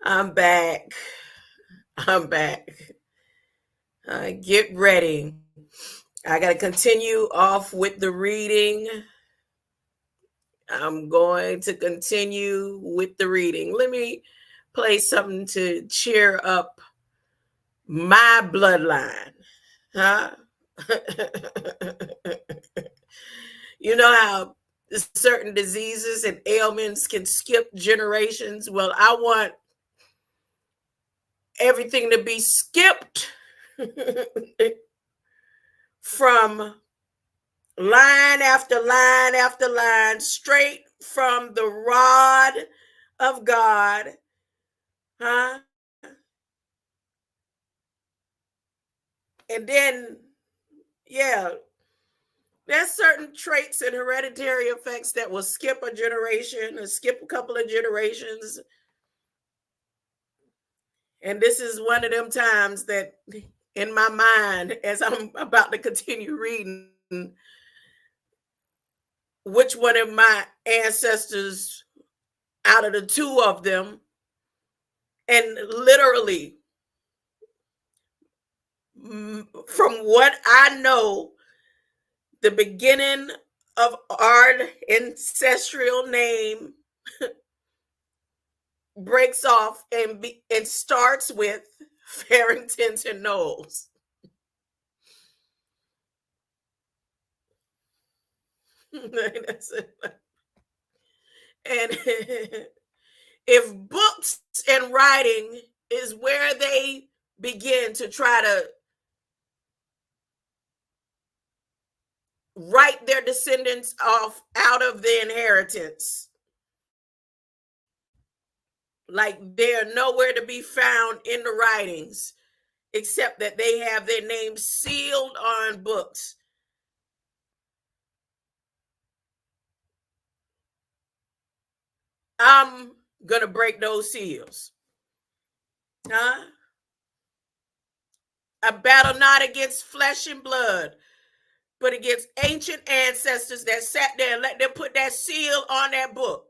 I'm back. I'm back. Get ready. I got to continue off with the reading. I'm going to continue with the reading. Let me play something to cheer up my bloodline. Huh? You know how certain diseases and ailments can skip generations? Well, I want everything to be skipped from line after line after line, straight from the rod of God. Huh? And then, yeah, there's certain traits and hereditary effects that will skip a generation or skip a couple of generations. And this is one of them times that in my mind, as I'm about to continue reading, which one of my ancestors out of the two of them, and literally from what I know, the beginning of our ancestral name breaks off and starts with Farringtons and Knowles. And if books and writing is where they begin to try to write their descendants off out of the inheritance, like they're nowhere to be found in the writings except that they have their names sealed on books. I'm gonna break those seals. Huh? I battle not against flesh and blood, but against ancient ancestors that sat there and let them put that seal on that book.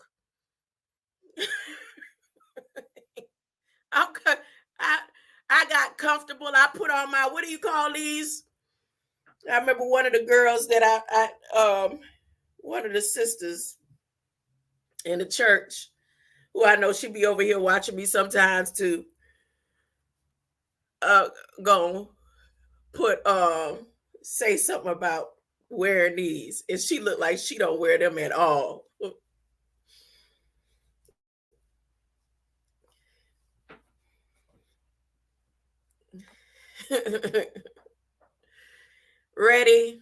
I'm, I, I got comfortable. I put on my, what do you call these? I remember one of the girls that one of the sisters in the church, who I know she'd be over here watching me sometimes to go put say something about wearing these, and she looked like she don't wear them at all. Ready?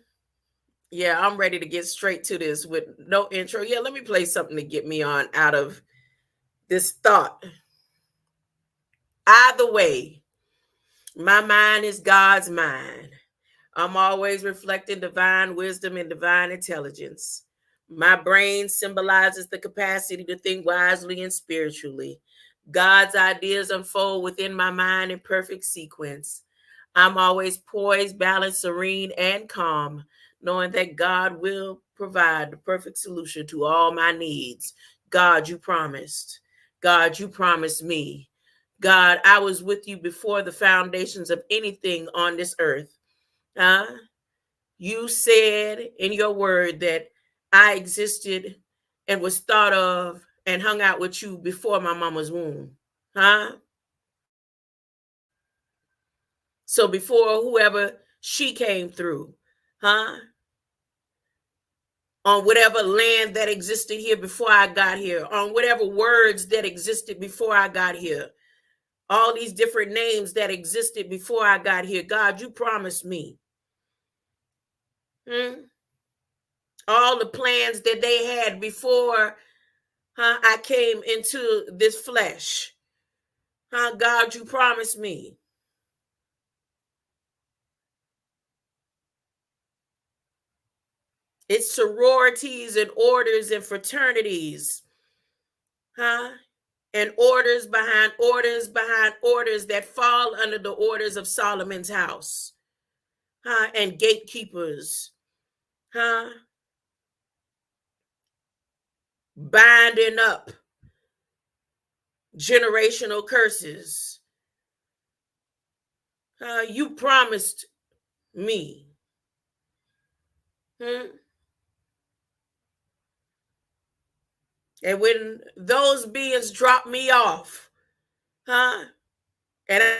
Yeah, I'm ready to get straight to this with no intro. Yeah, let me play something to get me on out of this thought. Either way, my mind is God's mind. I'm always reflecting divine wisdom and divine intelligence. My brain symbolizes the capacity to think wisely and spiritually. God's ideas unfold within my mind in perfect sequence. I'm always poised, balanced, serene, and calm, knowing that God will provide the perfect solution to all my needs. God, you promised. God, you promised me. God, I was with you before the foundations of anything on this earth. Huh? You said in your word that I existed and was thought of and hung out with you before my mama's womb. Huh? So before whoever she came through, huh? On whatever land that existed here before I got here, on whatever words that existed before I got here, all these different names that existed before I got here. God, you promised me. All the plans that they had before I came into this flesh. God, you promised me. It's sororities and orders and fraternities. And orders behind orders behind orders that fall under the orders of Solomon's house. And gatekeepers. Huh? binding up generational curses. You promised me. And when those beings dropped me off, and I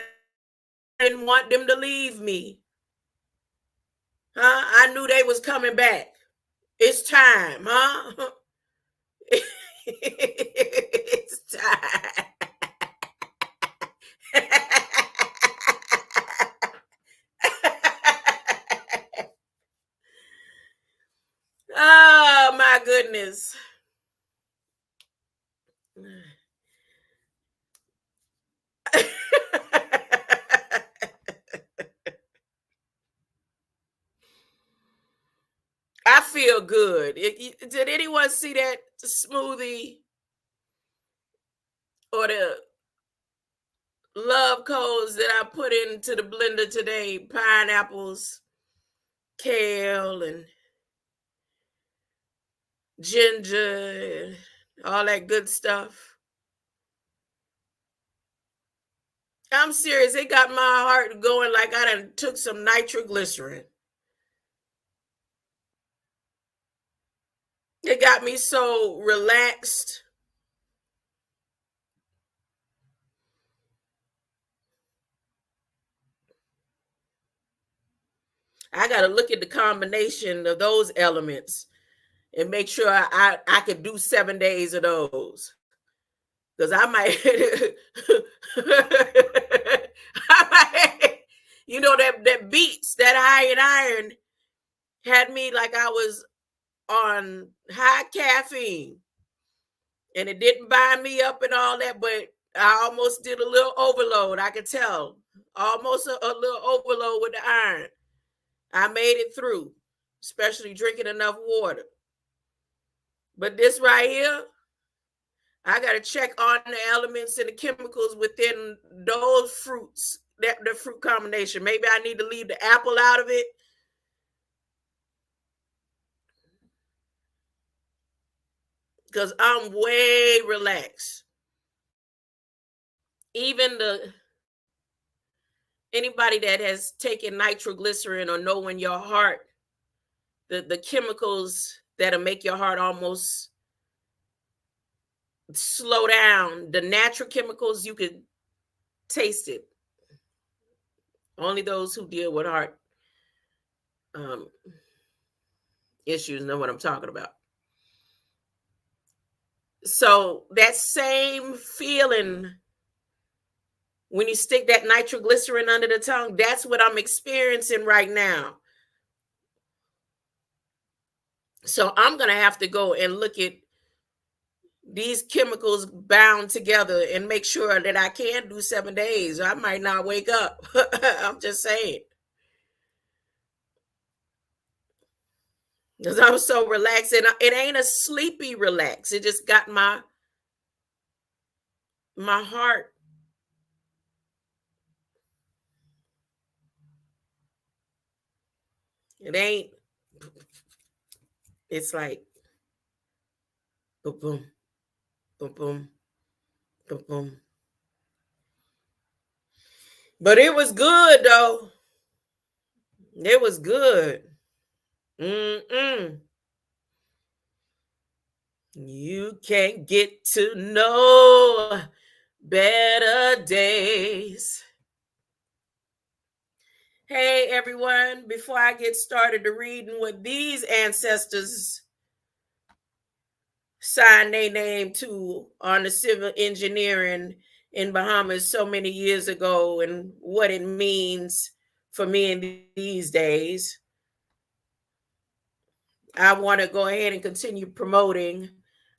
didn't want them to leave me, I knew they was coming back. It's time, it's time. Oh my goodness. I feel good. Did anyone see that smoothie or the love codes that I put into the blender today? Pineapples, kale, and ginger, and all that good stuff. I'm serious. It got my heart going like I done took some nitroglycerin. It got me so relaxed. I got to look at the combination of those elements and make sure I could do 7 days of those. Because I might, that beats, that high in iron had me like I was on high caffeine. And it didn't bind me up and all that, but I almost did a little overload. I could tell. Almost a little overload with the iron. I made it through, especially drinking enough water. But this right here, I got to check on the elements and the chemicals within those fruits, the fruit combination. Maybe I need to leave the apple out of it. Because I'm way relaxed. Even anybody that has taken nitroglycerin or know in your heart, the chemicals that'll make your heart almost slow down, the natural chemicals, you could taste it. Only those who deal with heart issues know what I'm talking about. So that same feeling when you stick that nitroglycerin under the tongue, that's what I'm experiencing right now. So I'm going to have to go and look at these chemicals bound together and make sure that I can do 7 days. I might not wake up. I'm just saying. Because I'm so relaxed. And it ain't a sleepy relax. It just got my heart. It ain't. It's like boom, boom, boom, boom, boom, boom. But it was good though. It was good. You can't get to know better days. Hey everyone, before I get started to reading what these ancestors signed their name to on the civil engineering in Bahamas so many years ago and what it means for me in these days, I want to go ahead and continue promoting.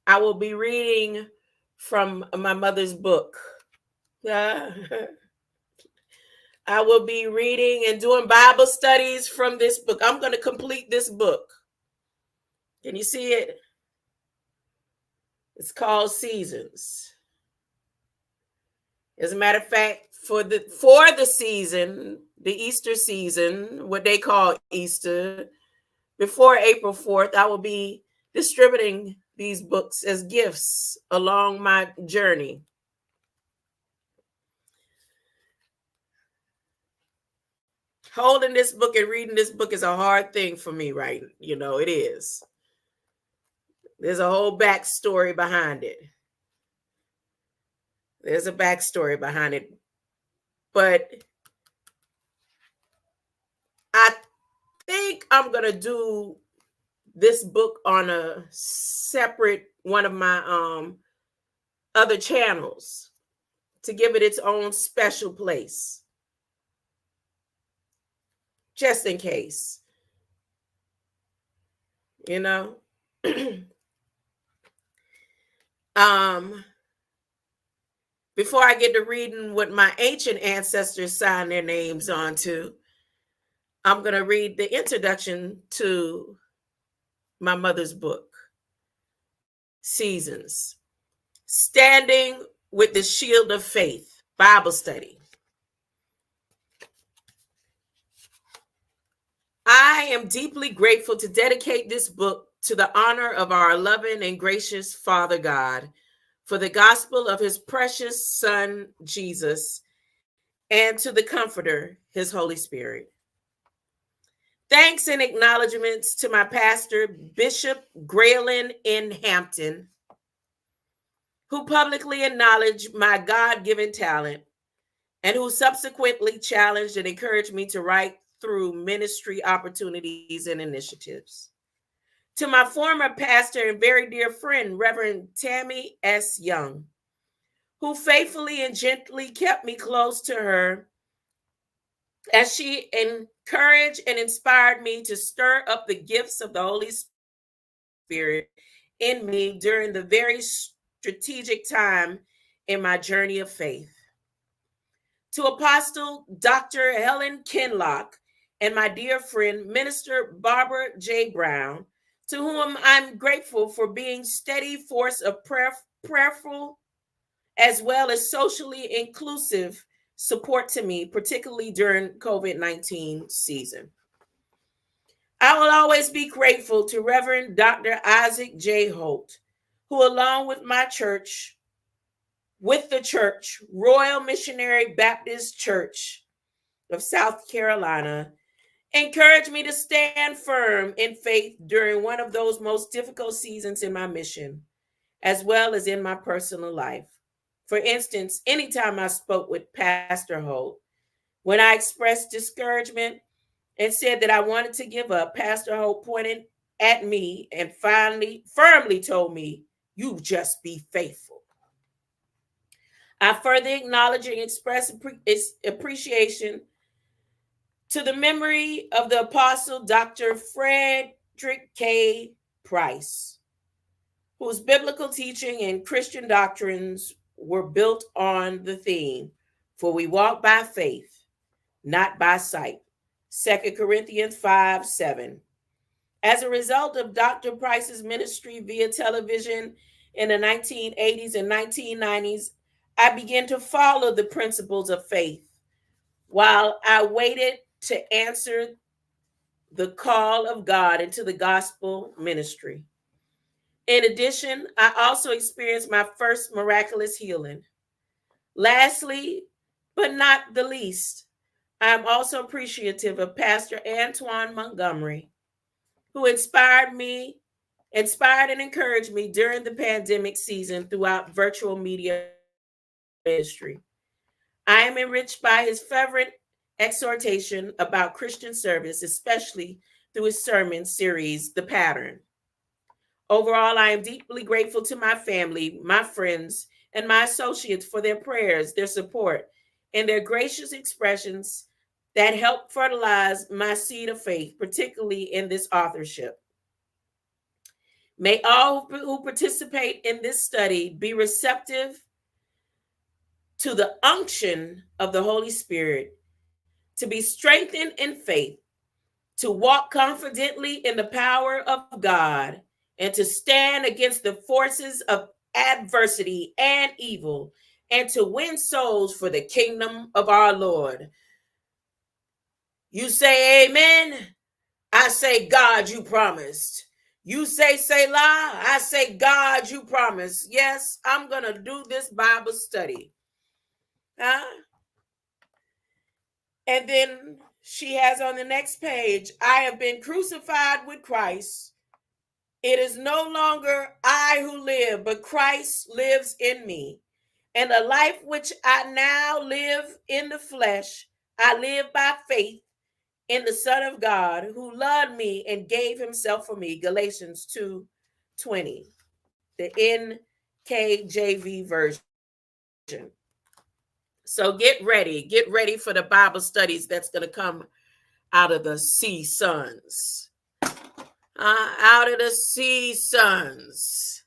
I will be reading from my mother's book. I will be reading and doing Bible studies from this book. I'm going to complete this book. Can you see it? It's called Seasons. As a matter of fact, for the season, the Easter season, what they call Easter, before April 4th, I will be distributing these books as gifts along my journey. Holding this book and reading this book is a hard thing for me, right? It is. There's a whole backstory behind it. There's a backstory behind it. But I think I'm going to do this book on a separate one of my other channels to give it its own special place. Just in case. Before I get to reading what my ancient ancestors signed their names onto, I'm going to read the introduction to my mother's book, Seasons. Standing with the Shield of Faith, Bible study. I am deeply grateful to dedicate this book to the honor of our loving and gracious Father God, for the gospel of his precious Son, Jesus, and to the Comforter, his Holy Spirit. Thanks and acknowledgments to my pastor, Bishop Graylin N. Hampton, who publicly acknowledged my God-given talent and who subsequently challenged and encouraged me to write through ministry opportunities and initiatives. To my former pastor and very dear friend, Reverend Tammy S. Young, who faithfully and gently kept me close to her as she encouraged and inspired me to stir up the gifts of the Holy Spirit in me during the very strategic time in my journey of faith. To Apostle Dr. Helen Kinlock and my dear friend, Minister Barbara J. Brown, to whom I'm grateful for being steady force of prayerful as well as socially inclusive support to me, particularly during COVID-19 season. I will always be grateful to Reverend Dr. Isaac J. Holt, who along with my church, Royal Missionary Baptist Church of South Carolina, encouraged me to stand firm in faith during one of those most difficult seasons in my mission, as well as in my personal life. For instance, anytime I spoke with Pastor Holt, when I expressed discouragement and said that I wanted to give up, Pastor Holt pointed at me and firmly told me, "You just be faithful." I further acknowledge and express appreciation to the memory of the Apostle Dr. Frederick K. Price, whose biblical teaching and Christian doctrines were built on the theme, "For we walk by faith, not by sight." 2 Corinthians 5:7. As a result of Dr. Price's ministry via television in the 1980s and 1990s, I began to follow the principles of faith while I waited to answer the call of God into the gospel ministry. In addition, I also experienced my first miraculous healing. Lastly, but not the least, I am also appreciative of Pastor Antoine Montgomery, who inspired and encouraged me during the pandemic season throughout virtual media ministry. I am enriched by his fervent exhortation about Christian service, especially through his sermon series, The Pattern. Overall, I am deeply grateful to my family, my friends, and my associates for their prayers, their support, and their gracious expressions that help fertilize my seed of faith, particularly in this authorship. May all who participate in this study be receptive to the unction of the Holy Spirit, to be strengthened in faith, to walk confidently in the power of God, and to stand against the forces of adversity and evil, and to win souls for the kingdom of our Lord. You say amen. I say, God, you promised. You say Selah, I say, God, you promise. Yes, I'm going to do this Bible study. Huh? And then she has on the next page, I have been crucified with Christ. It is no longer I who live, but Christ lives in me. And the life which I now live in the flesh, I live by faith in the Son of God who loved me and gave himself for me. Galatians 2:20, the NKJV version. So get ready for the Bible studies that's going to come out of the sea sons. Out of the sea sons.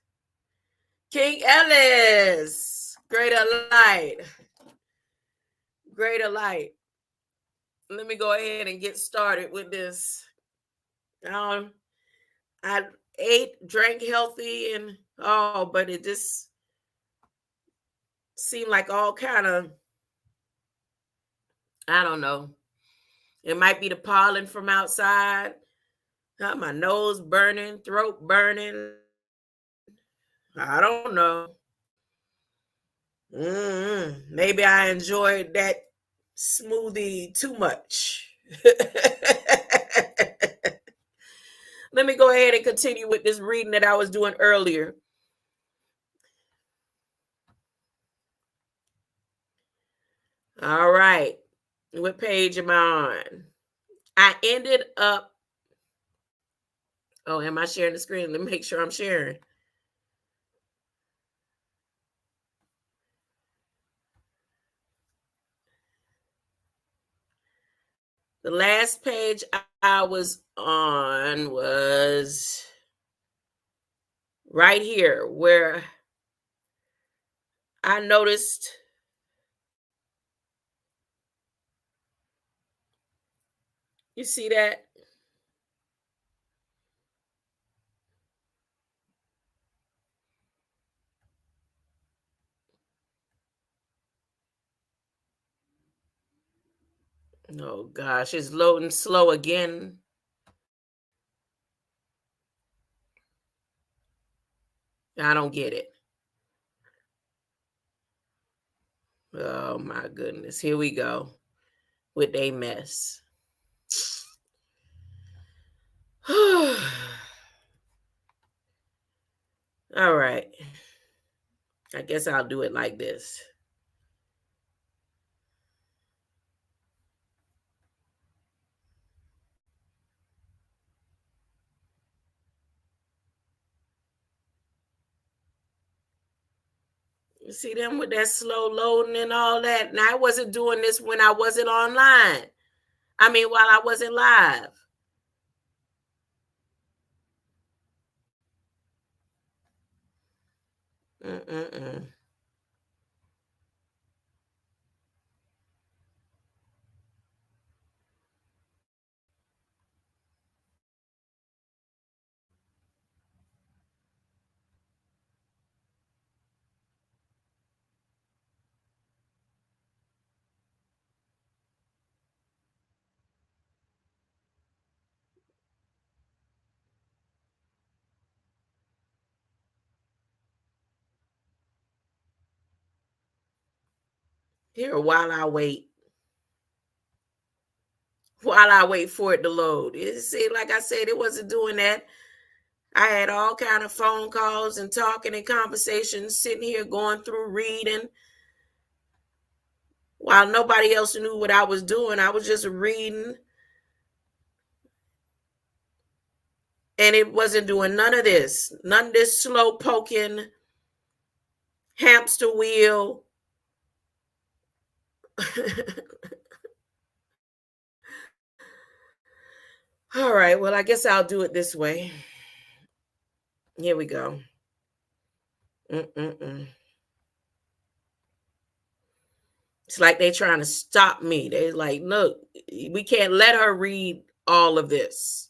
King Ellis, greater light. Greater light. Let me go ahead and get started with this. I ate, drank healthy, and but it just seemed like all kind of, I don't know. It might be the pollen from outside. My nose burning, throat burning. I don't know. Maybe I enjoyed that smoothie too much. Let me go ahead and continue with this reading that I was doing earlier. All right. What page am I on? I ended up. Oh, am I sharing the screen? Let me make sure I'm sharing. The last page I was on was right here where I noticed you see that? Oh gosh, it's loading slow again. I don't get it. Oh my goodness. Here we go with a mess. All right. I guess I'll do it like this. You see them with that slow loading and all that. Now I wasn't doing this when I wasn't online. I mean, while I wasn't live. Mm-mm-mm. Here, while I wait for it to load. It seemed like I said it wasn't doing that. I had all kind of phone calls and talking and conversations, sitting here going through reading while nobody else knew what I was doing. I was just reading, and it wasn't doing none of this slow poking hamster wheel. All right, well, I guess I'll do it this way. Here we go. Mm-mm-mm. It's like they're trying to stop me. They're like, look, we can't let her read all of this.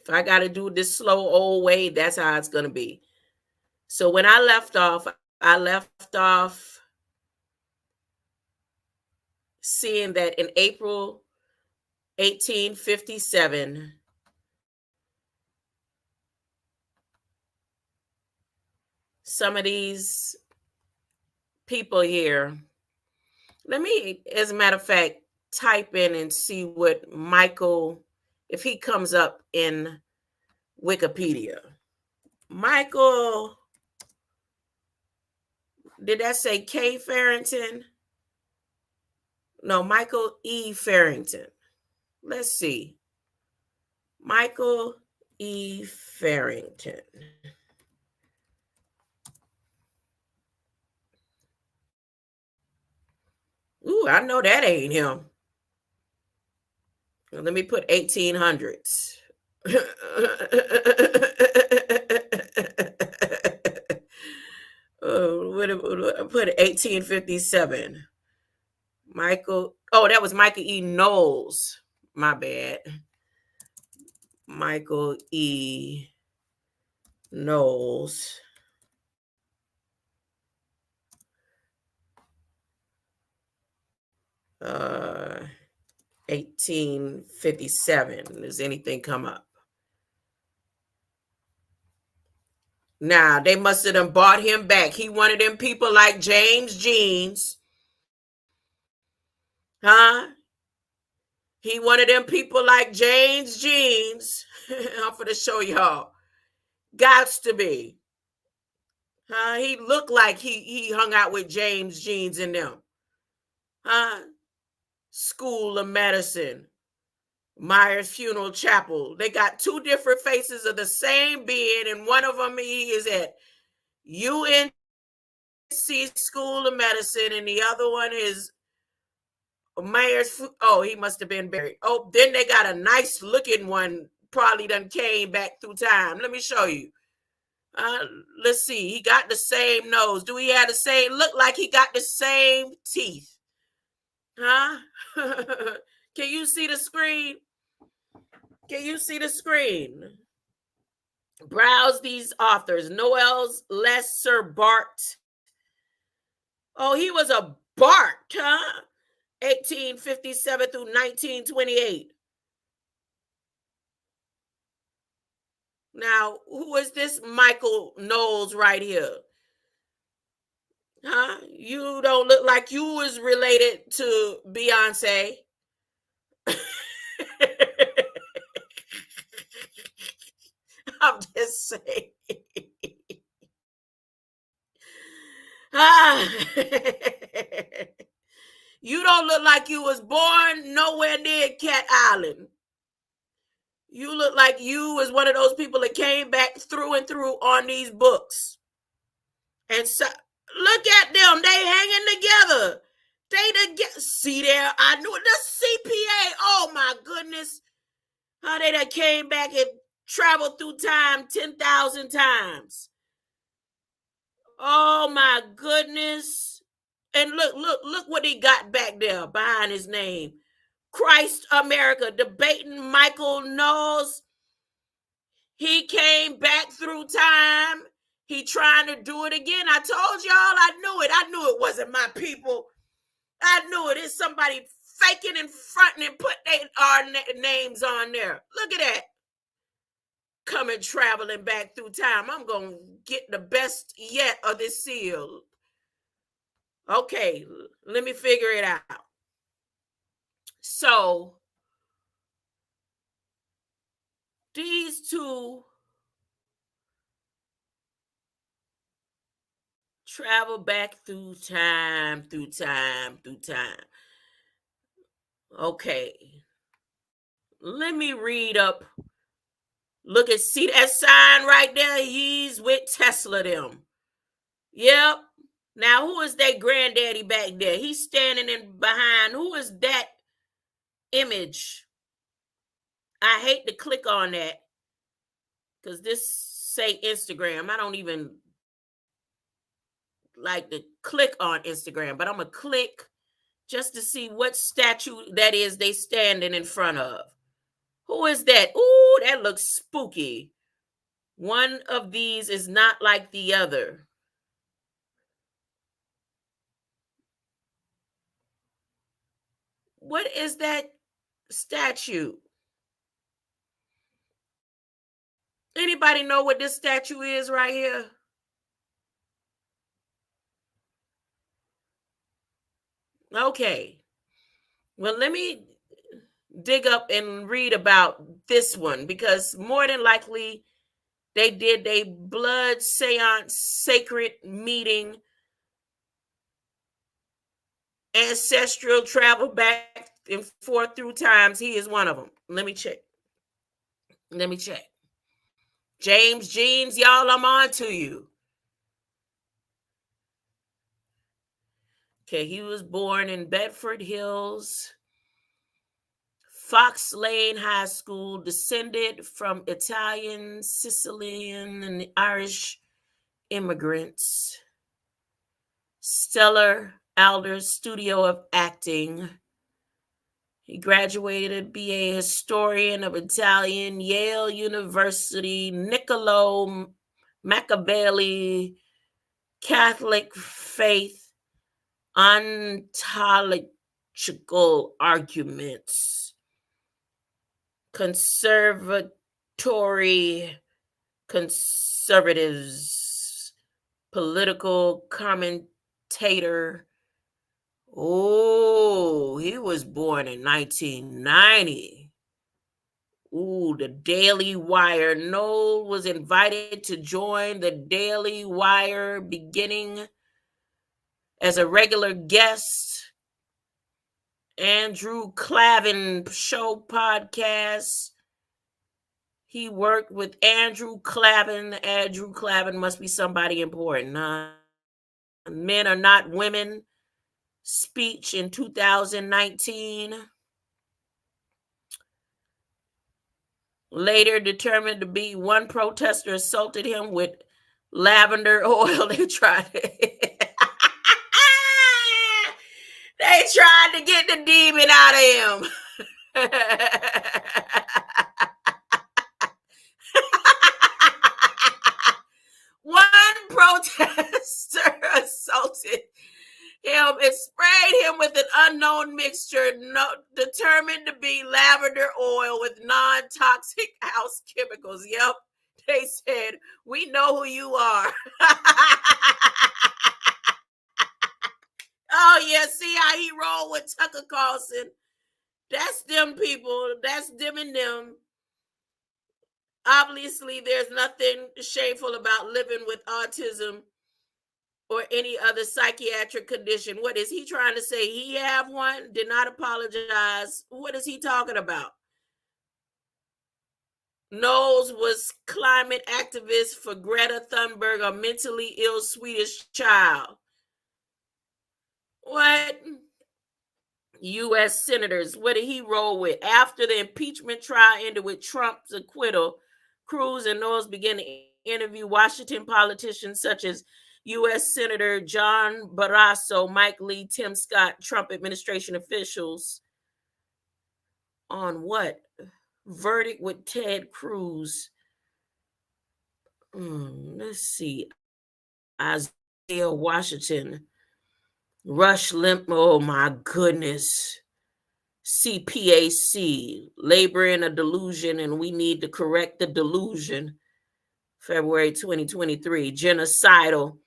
If I got to do this slow old way, that's how it's going to be. So when I left off seeing that in April 1857. Some of these people here. Let me, as a matter of fact, type in and see what Michael, if he comes up in Wikipedia. Michael, did that say K. Farrington? No, Michael E. Farrington. Let's see. Michael E. Farrington. Ooh, I know that ain't him. Let me put 1800s. Put 1857. Michael. Oh, that was Michael E. Knowles. My bad. Michael E. Knowles. Uh, 1857. Does anything come up? Now, they must have done bought him back. He one of them people like James Jeans. Huh? He one of them people like James Jeans. I'm going to show y'all. Gots to be. He looked like he hung out with James Jeans and them. School of Medicine. Myers Funeral Chapel. They got two different faces of the same being, and one of them he is at UNC School of Medicine, and the other one is Myers. Oh, he must have been buried. Oh, then they got a nice looking one. Probably done came back through time. Let me show you. Let's see. He got the same nose. Do he have the same? Look like he got the same teeth. Huh? Can you see the screen? Can you see the screen? Browse these authors. Noel's Lesser Bart. Oh, he was a Bart, huh? 1857 through 1928. Now, who is this Michael Knowles right here? Huh? You don't look like you was related to Beyonce. I'm just saying. You don't look like you was born nowhere near Cat Island. You look like you was one of those people that came back through and through on these books. And so, look at them. They hanging together. They together. See there? I knew it. The CPA. Oh, my goodness. How they that came back and traveled through time 10,000 times. Oh, my goodness. And look what he got back there behind his name. Christ America, debating Michael Knowles. He came back through time. He trying to do it again. I told y'all, I knew it. I knew it wasn't my people. I knew it. It's somebody faking and fronting and put our names on there. Look at that. Coming traveling back through time. I'm going to get the best yet of this seal. Okay, let me figure it out. So, these two travel back through time. Okay. Let me read up. Look at, see that sign right there? He's with Tesla them. Yep. Now, who is that granddaddy back there? He's standing in behind. Who is that image? I hate to click on that because this say Instagram. I don't even like to click on Instagram, but I'm going to click just to see what statue that is they standing in front of. Who is that? Ooh, that looks spooky. One of these is not like the other. What is that? statue. Anybody know what this statue is right here? Okay. Well, let me dig up and read about this one because more than likely they did a blood seance sacred meeting, ancestral travel back and forth through times. He is one of them. Let me check. Let me check. James Jeans, y'all, I'm on to you. Okay, he was born in Bedford Hills, Fox Lane High School, descended from Italian, Sicilian, and Irish immigrants. Stellar Alders Studio of Acting. He graduated BA Historian of Italian, Yale University, Niccolo Machiavelli, Catholic Faith, Ontological Arguments, Conservatory Conservatives, Political Commentator. Oh, he was born in 1990. Ooh, the Daily Wire. Noel was invited to join the Daily Wire beginning as a regular guest. Andrew Clavin Show podcast. He worked with Andrew Clavin. Andrew Clavin must be somebody important. Men Are Not Women speech in 2019. Later determined to be one protester assaulted him with lavender oil. They tried they tried to get the demon out of him. One protester assaulted him and sprayed him with an unknown mixture determined to be lavender oil with non-toxic house chemicals. Yep, they said, we know who you are. Oh, yeah, see how he rolled with Tucker Carlson. That's them people. That's them and them. Obviously, there's nothing shameful about living with autism or any other psychiatric condition. What is he trying to say? He have one, did not apologize. What is he talking about? Knowles was climate activist for Greta Thunberg, a mentally ill Swedish child. What? U.S. senators, what did he roll with? After the impeachment trial ended with Trump's acquittal, Cruz and Knowles began to interview Washington politicians such as U.S. Senator John Barrasso, Mike Lee, Tim Scott, Trump administration officials on what? Verdict with Ted Cruz. Let's see. Isaiah Washington. Rush Limp. Oh, my goodness. CPAC. Labor in a delusion, and we need to correct the delusion. February 2023. Genocidal.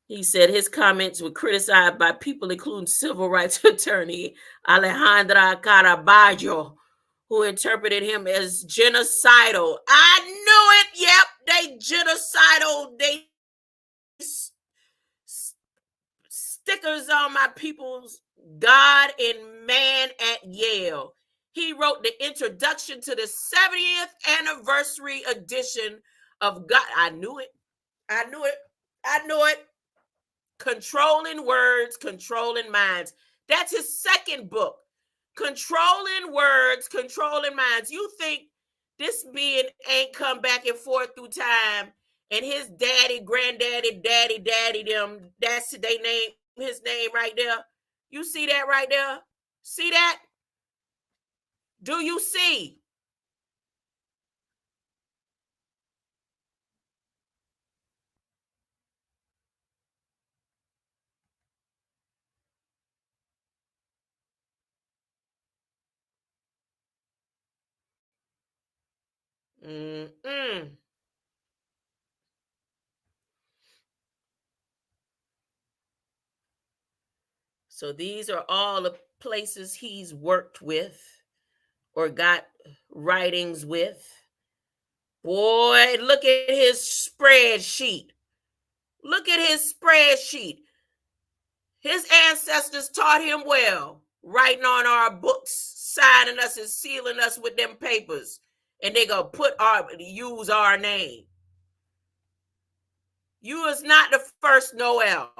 He said his comments were criticized by people, including civil rights attorney Alejandra Caraballo, who interpreted him as genocidal. I knew it. Yep, they genocidal. They stickers on my people's God and man at Yale. He wrote the introduction to the 70th anniversary edition of God. I knew it. I knew it. I knew it. Controlling Words, Controlling Minds. That's his second book. Controlling Words, Controlling Minds. You think this being ain't come back and forth through time and his daddy, granddaddy, daddy, them, that's they name, his name right there. You see that right there? See that? Do you see? Mm-mm. So these are all the places he's worked with or got writings with. Boy, look at his spreadsheet. Look at his spreadsheet. His ancestors taught him well, writing on our books, signing us and sealing us with them papers. And they gonna use our name. You is not the first Noel.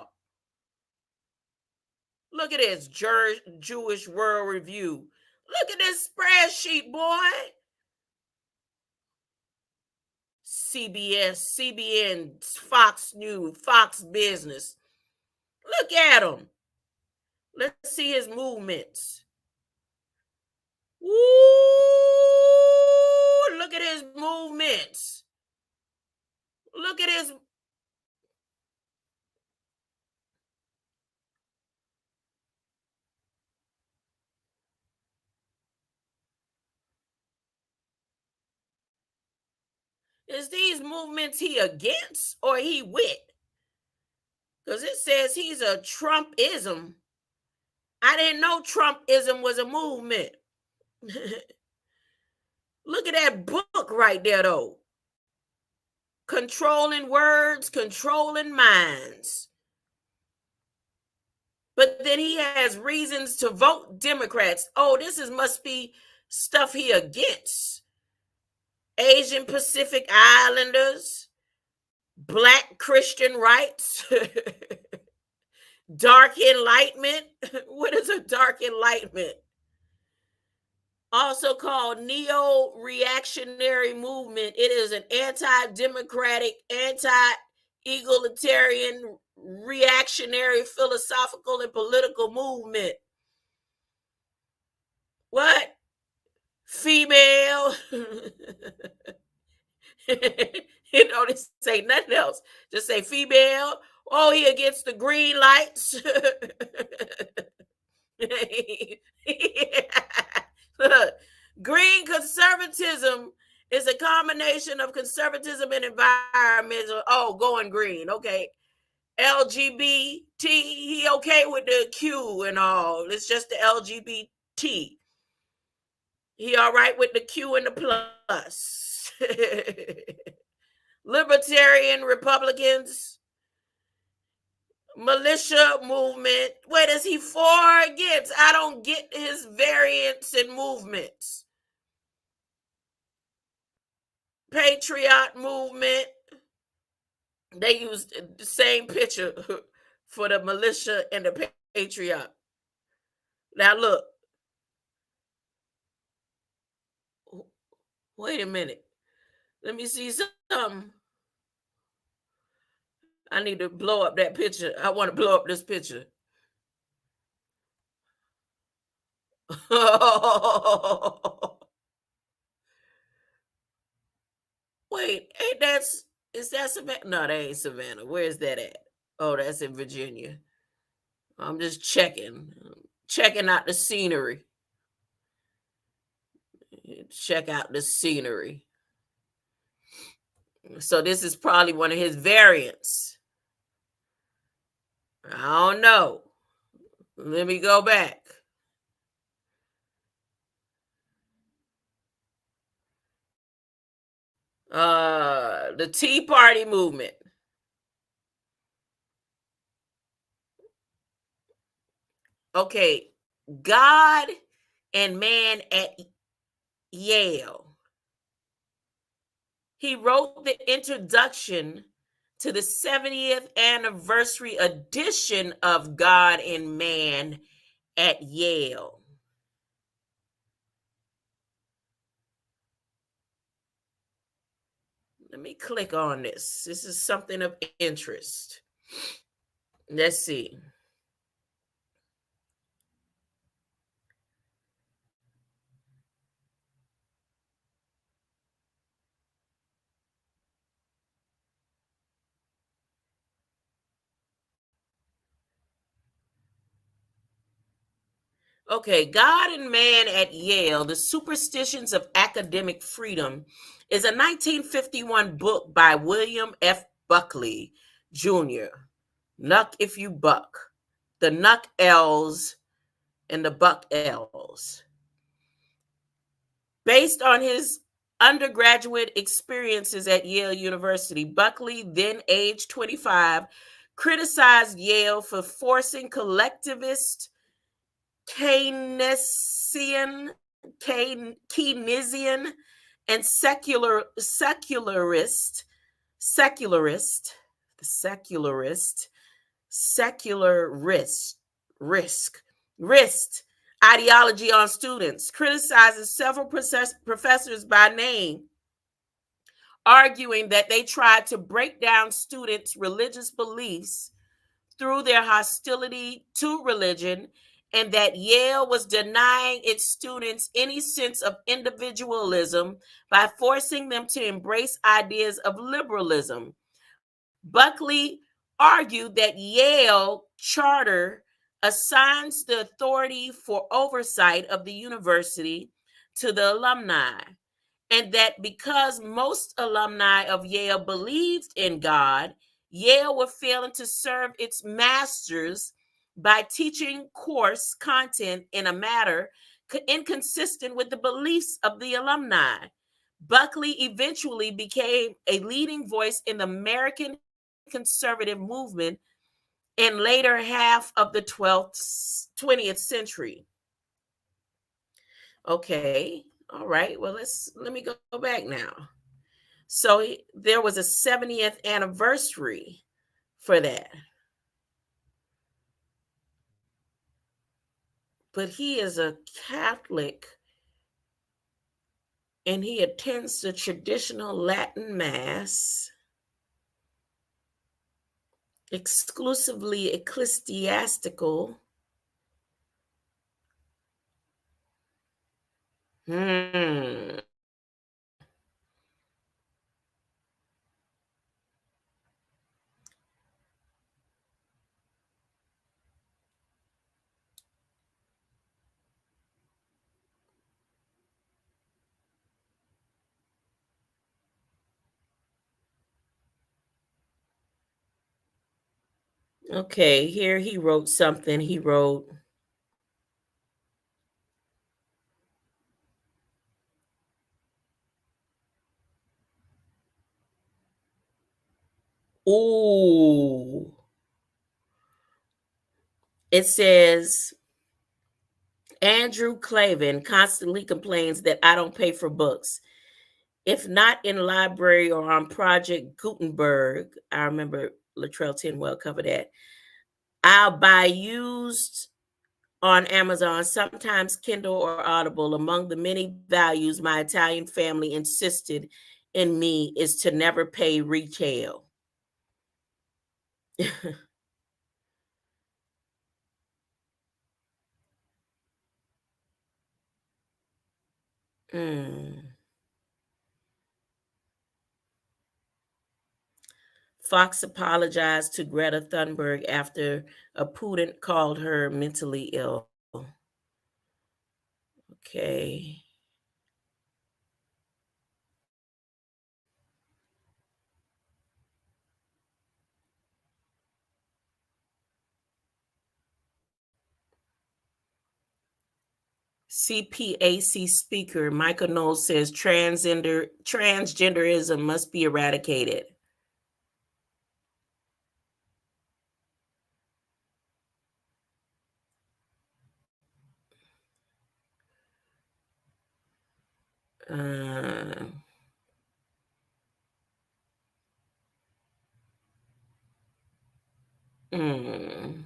Look at this Jewish World Review. Look at this spreadsheet, boy. CBS, CBN, Fox News, Fox Business. Look at him. Let's see his movements. Woo! Look at his movements. Look at his. Is these movements he against or he with? Because it says he's a Trumpism. I didn't know Trumpism was a movement. Look at that book right there, though. Controlling words, controlling minds. But then he has reasons to vote Democrats. Oh, must be stuff he against. Asian Pacific Islanders, Black Christian rights, dark enlightenment. What is a dark enlightenment? Also called neo-reactionary movement. It is an anti-democratic, anti-egalitarian, reactionary, philosophical, and political movement. What? Female. You know, they say nothing else. Just say female. Oh, he against the green lights. Green conservatism is a combination of conservatism and environmental. Oh, going green. Okay. LGBT, he okay with the Q and all. It's just the LGBT. He all right with the Q and the plus. Libertarian Republicans, militia movement. What is he for or against? I don't get his variants and movements. Patriot movement. They used the same picture for the militia and the patriot. Now look. Wait a minute. Let me see something. I need to blow up that picture. I want to blow up this picture. Wait, ain't is that Savannah? No, that ain't Savannah. Where's that at? Oh, that's in Virginia. I'm just checking out the scenery. Check out the scenery. So this is probably one of his variants. I don't know. Let me go back. The Tea Party movement. Okay, God and Man at Yale. He wrote the introduction to the 70th anniversary edition of God and Man at Yale. Let me click on this. This is something of interest. Let's see. Okay, God and Man at Yale, The Superstitions of Academic Freedom is a 1951 book by William F. Buckley Jr. Nuck if you buck. The Nuck L's and the Buck L's. Based on his undergraduate experiences at Yale University, Buckley, then age 25, criticized Yale for forcing collectivist Keynesian and secularist, secularist risk ideology on students, criticizes several professors by name, arguing that they tried to break down students' religious beliefs through their hostility to religion, and that Yale was denying its students any sense of individualism by forcing them to embrace ideas of liberalism. Buckley argued that Yale charter assigns the authority for oversight of the university to the alumni, and that because most alumni of Yale believed in God, Yale were failing to serve its masters by teaching course content in a manner inconsistent with the beliefs of the alumni. Buckley eventually became a leading voice in the American conservative movement in later half of the 20th century. Okay, all right. Well, let me go back now. So there was a 70th anniversary for that. But he is a Catholic and he attends the traditional Latin Mass, exclusively ecclesiastical. Hmm. Okay, here he wrote something. He wrote, ooh. It says, Andrew Clavin constantly complains that I don't pay for books. If not in library or on Project Gutenberg, I remember Latrell Tinwell covered that, I'll buy used on Amazon, sometimes Kindle or Audible. Among the many values my Italian family insisted in me is to never pay retail. Mm. Fox apologized to Greta Thunberg after a Putin called her mentally ill. Okay. CPAC speaker Michael Knowles says transgenderism must be eradicated. Uh, mm,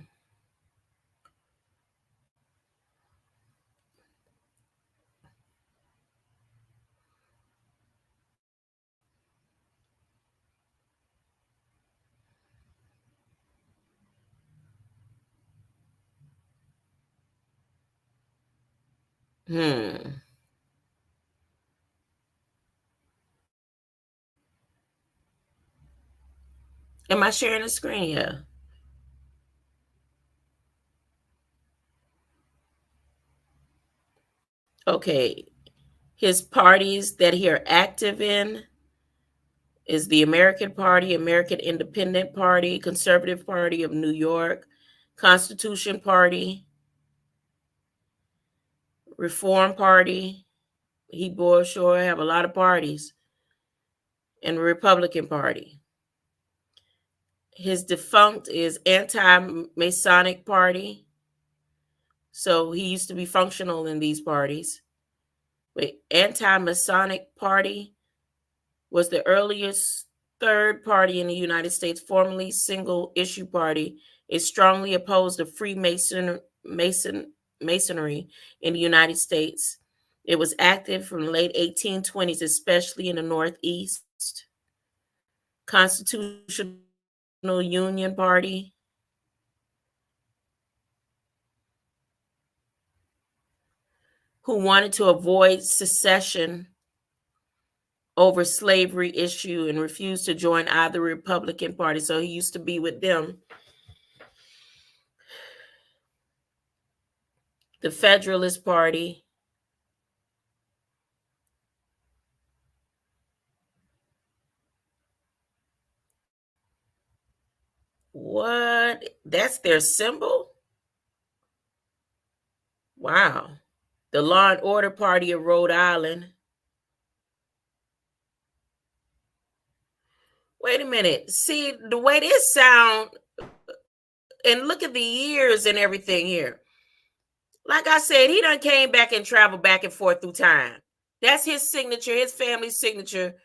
hmm. Am I sharing the screen? Yeah. Okay, his parties that he are active in is the American Party, American Independent Party, Conservative Party of New York, Constitution Party, Reform Party. He boy sure have a lot of parties, and the Republican Party. His defunct is Anti-Masonic Party. So he used to be functional in these parties. Wait, Anti-Masonic Party was the earliest third party in the United States, formerly single issue party. It strongly opposed the Masonry in the United States. It was active from the late 1820s, especially in the Northeast. Constitutional Union Party, who wanted to avoid secession over slavery issue and refused to join either Republican Party. So he used to be with them. The Federalist Party. What? That's their symbol? Wow. The Law and Order Party of Rhode Island. Wait a minute. See the way this sound, and look at the years and everything here. Like I said, he done came back and traveled back and forth through time. That's his signature, his family's signature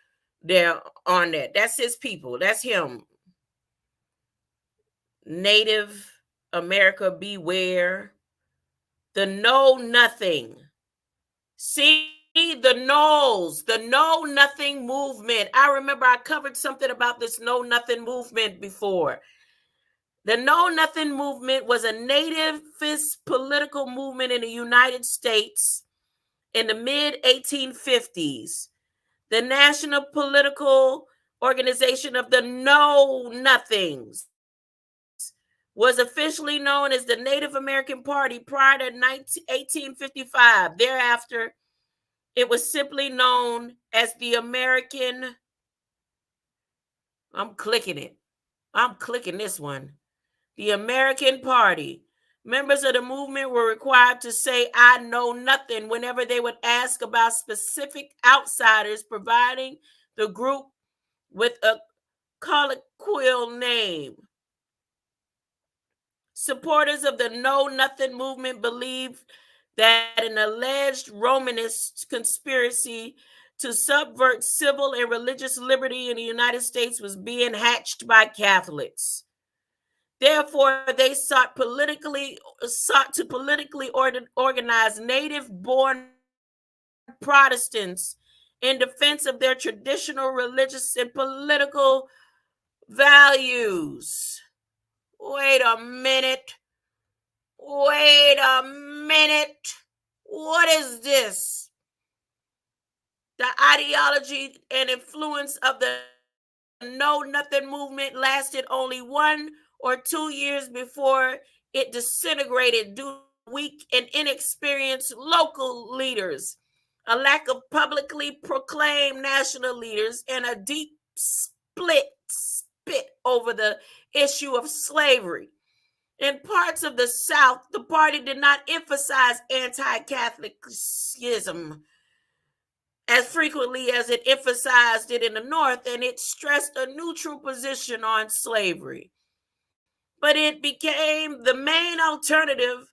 there on that. That's his people. That's him. Native America beware. The Know Nothing. See the Know Nothing movement. I remember I covered something about this Know Nothing movement before. The Know Nothing movement was a nativist political movement in the United States in the mid 1850s. The national political organization of the Know Nothings was officially known as the Native American Party prior to 1855. Thereafter, it was simply known as the American. I'm clicking it. I'm clicking this one. The American Party. Members of the movement were required to say, I know nothing, whenever they would ask about specific outsiders, providing the group with a colloquial name. Supporters of the Know Nothing movement believe that an alleged Romanist conspiracy to subvert civil and religious liberty in the United States was being hatched by Catholics. Therefore, they sought to politically organize native-born Protestants in defense of their traditional religious and political values. Wait a minute. What is this? The ideology and influence of the Know Nothing movement lasted only 1 or 2 years before it disintegrated due to weak and inexperienced local leaders, a lack of publicly proclaimed national leaders, and a deep spit over the issue of slavery. In parts of the South, the party did not emphasize anti-Catholicism as frequently as it emphasized it in the North, and it stressed a neutral position on slavery. But it became the main alternative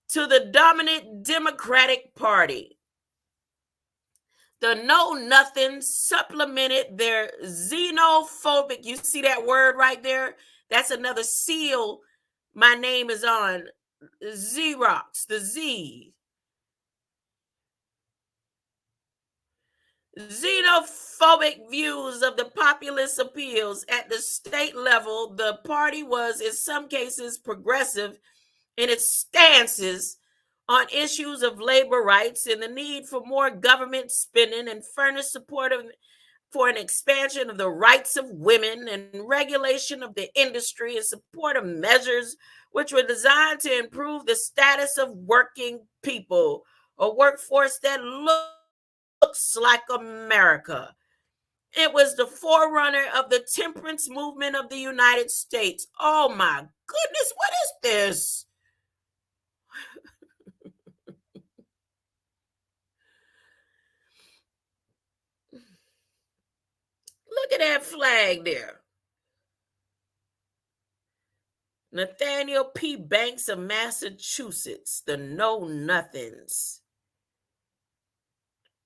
to the dominant Democratic Party. The Know Nothing supplemented their xenophobic, you see that word right there? That's another seal my name is on. Xerox, the Z. Xenophobic views of the populist appeals at the state level. The party was, in some cases, progressive in its stances on issues of labor rights and the need for more government spending, and furnished support for an expansion of the rights of women and regulation of the industry, and support of measures which were designed to improve the status of working people. a workforce that looks like America. It was the forerunner of the temperance movement of the United States. Oh my goodness, what is this? Look at that flag there. Nathaniel P. Banks of Massachusetts, the Know Nothings.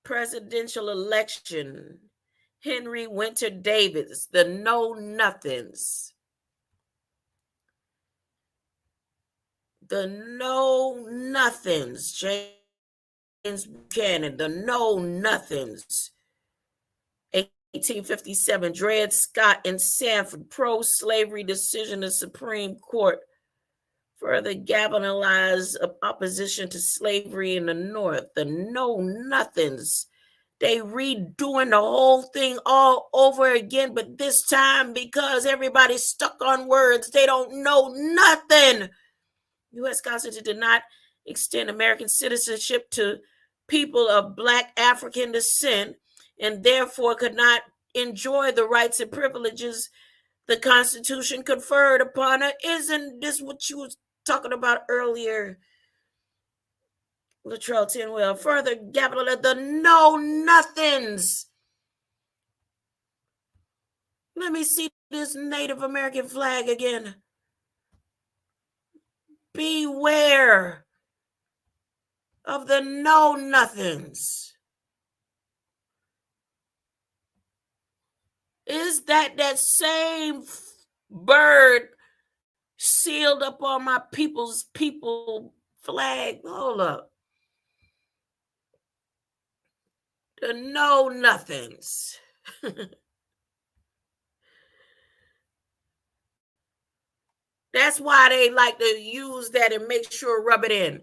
Presidential election, Henry Winter Davis, the Know Nothings. The Know Nothings, James Buchanan, the Know Nothings. 1857, Dred Scott and Sanford, pro-slavery decision of Supreme Court further galvanized opposition to slavery in the North. The Know Nothings. They redoing the whole thing all over again, but this time because everybody's stuck on words, they don't know nothing. U.S. Constitution did not extend American citizenship to people of Black African descent and therefore could not enjoy the rights and privileges the Constitution conferred upon her. Isn't this what you was talking about earlier, Latrell Tinwell? Further capital of the Know Nothings. Let me see this Native American flag again. Beware of the Know Nothings. Is that same bird sealed up on my people flag? Hold up. The Know Nothings. That's why they like to use that and make sure rub it in.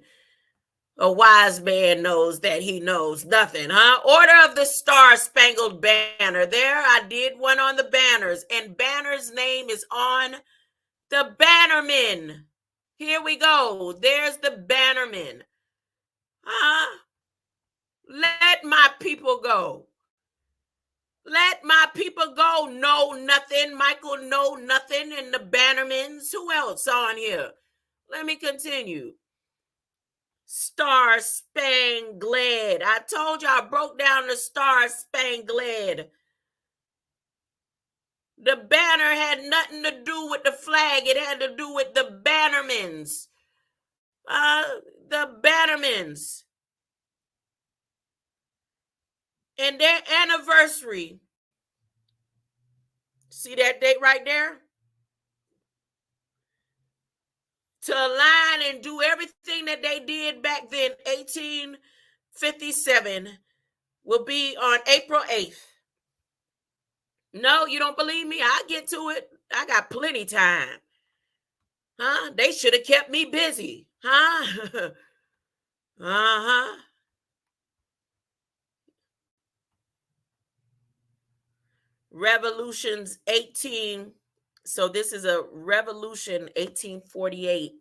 A wise man knows that he knows nothing, huh? Order of the Star Spangled Banner. There, I did one on the banners, and Banner's name is on the Bannermen. Here we go. There's the Bannermen. Huh? Let my people go. Let my people go. Know nothing. Michael Know Nothing and the Bannermans. Who else on here? Let me continue. Star Spangled. I told you I broke down the Star Spangled. The banner had nothing to do with the flag. It had to do with the Bannermans. The Bannermans. And their anniversary. See that date right there? To align and do everything that they did back then, 1857, will be on April 8th. No, you don't believe me? I'll get to it. I got plenty time. Huh? They should have kept me busy. Huh? Uh-huh. Revolutions 18. So this is a revolution 1848.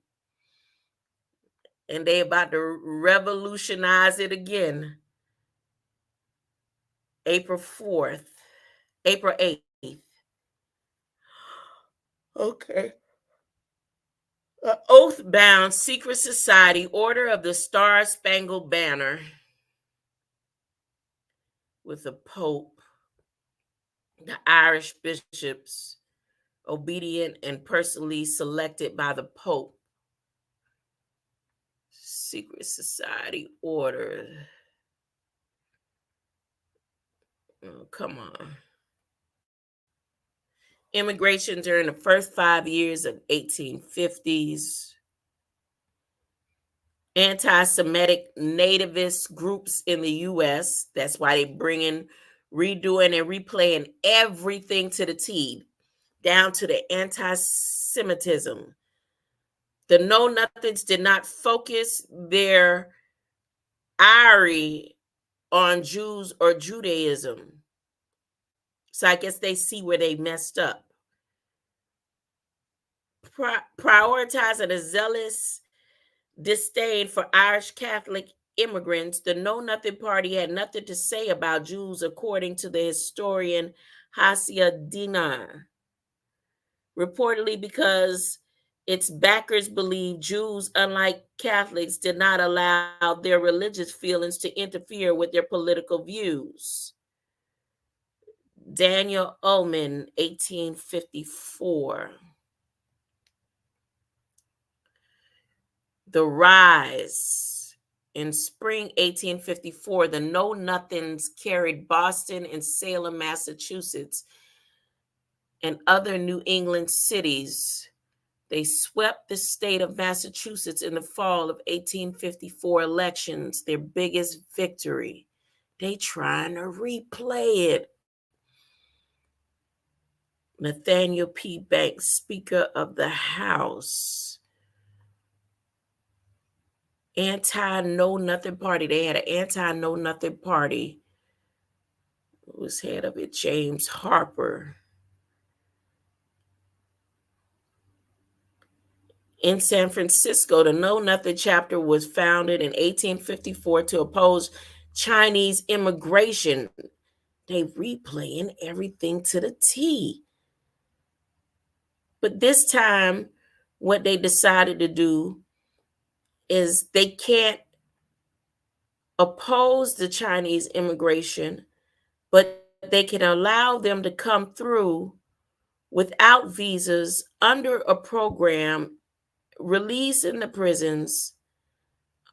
And they about to revolutionize it again. April 4th. April 8th. Okay. Oath-bound secret society, Order of the Star Spangled Banner, with the Pope, the Irish bishops, obedient and personally selected by the Pope. Secret society order. Oh, come on. Immigration during the first 5 years of 1850s. Anti-Semitic nativist groups in the U.S. That's why they bringing, redoing, and replaying everything to the T, down to the anti-Semitism. The Know Nothings did not focus their ire on Jews or Judaism. So I guess they see where they messed up. Prioritizing a zealous disdain for Irish Catholic immigrants, the Know Nothing Party had nothing to say about Jews, according to the historian Hasia Dinar, reportedly because its backers believed Jews, unlike Catholics, did not allow their religious feelings to interfere with their political views. Daniel Ullman, 1854. The Rise. In spring 1854, the Know Nothings carried Boston and Salem, Massachusetts, and other New England cities. They swept the state of Massachusetts in the fall of 1854 elections, their biggest victory. They trying to replay it. Nathaniel P. Banks, Speaker of the House. Anti-Know Nothing Party. They had an anti-Know Nothing Party. Who was head of it? James Harper. In San Francisco, the Know Nothing chapter was founded in 1854 to oppose Chinese immigration. They replaying everything to the T. But this time, what they decided to do is they can't oppose the Chinese immigration, but they can allow them to come through without visas under a program released in the prisons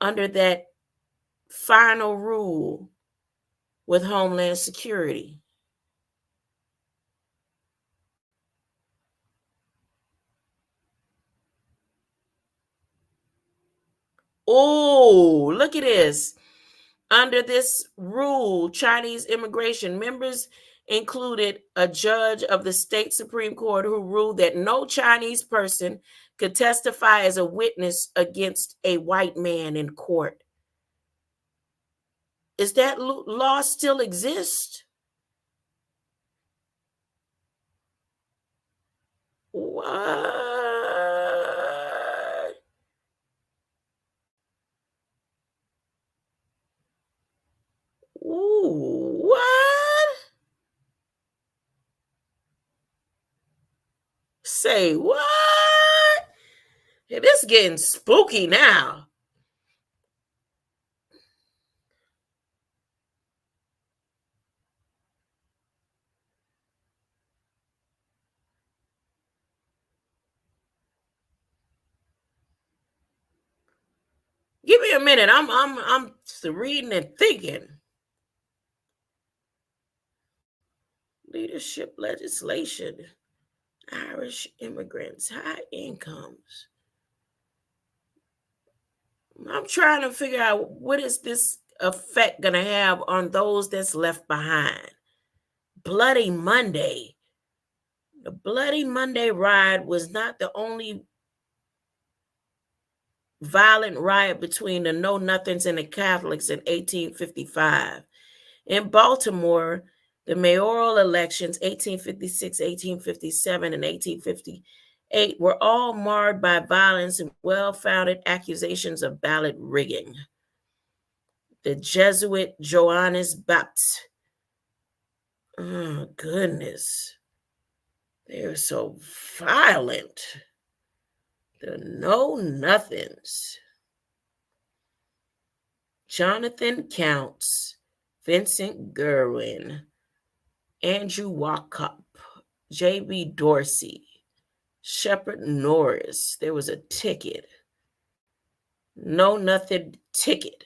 under that final rule with Homeland Security. Oh, look at this. Under this rule, Chinese immigration members included a judge of the state Supreme Court who ruled that no Chinese person could testify as a witness against a white man in court. Is that law still exist? What? Ooh, what? Say what? This getting spooky now. Give me a minute. I'm reading and thinking. Leadership legislation. Irish immigrants, high incomes. I'm trying to figure out what is this effect going to have on those that's left behind. Bloody Monday. The Bloody Monday riot was not the only violent riot between the Know Nothings and the Catholics in 1855. In Baltimore, the mayoral elections, 1856, 1857, and 1858, were all marred by violence and well-founded accusations of ballot rigging. The Jesuit Johannes Bight. Oh, goodness. They're so violent. The Know Nothings. Jonathan Counts, Vincent Gerwin, Andrew Walkup, J.B. Dorsey, Shepard Norris. There was a ticket. Know Nothing ticket.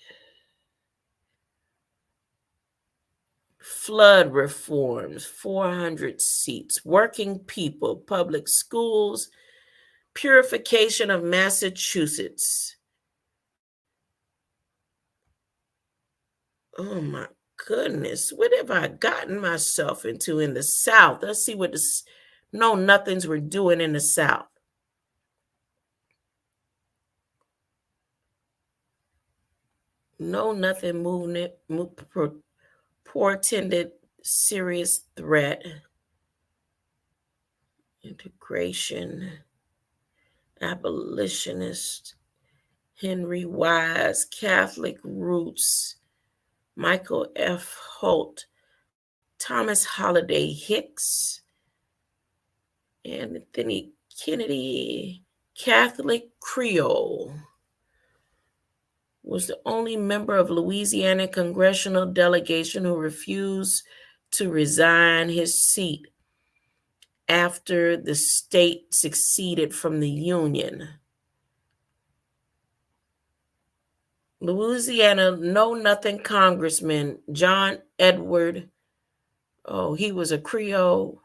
Flood reforms, 400 seats, working people, public schools, purification of Massachusetts. Oh my goodness, what have I gotten myself into in the South? Let's see what the Know Nothings were doing in the South. Know Nothing movement portended serious threat. Integration, abolitionist, Henry Wise, Catholic Roots, Michael F. Holt, Thomas Holiday Hicks, Anthony Kennedy, Catholic Creole, was the only member of Louisiana congressional delegation who refused to resign his seat after the state seceded from the Union. Louisiana Know-Nothing Congressman John Edward, he was a Creole.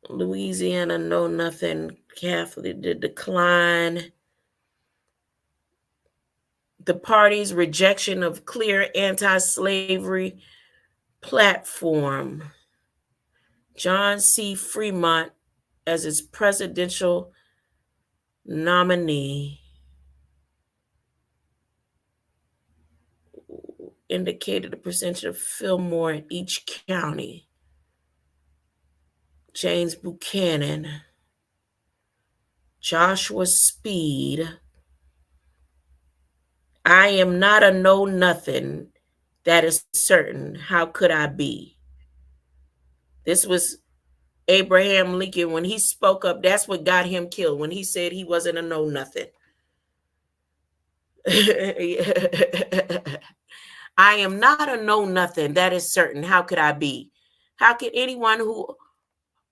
Louisiana Know-Nothing Catholic, the decline. The party's rejection of clear anti-slavery platform. John C. Fremont as its presidential nominee. Indicated the percentage of Fillmore in each county. James Buchanan. Joshua Speed. I am not a know-nothing. That is certain. How could I be? This was Abraham Lincoln. When he spoke up, that's what got him killed. When he said he wasn't a know-nothing. I am not a know-nothing. That is certain. How could I be? How could anyone who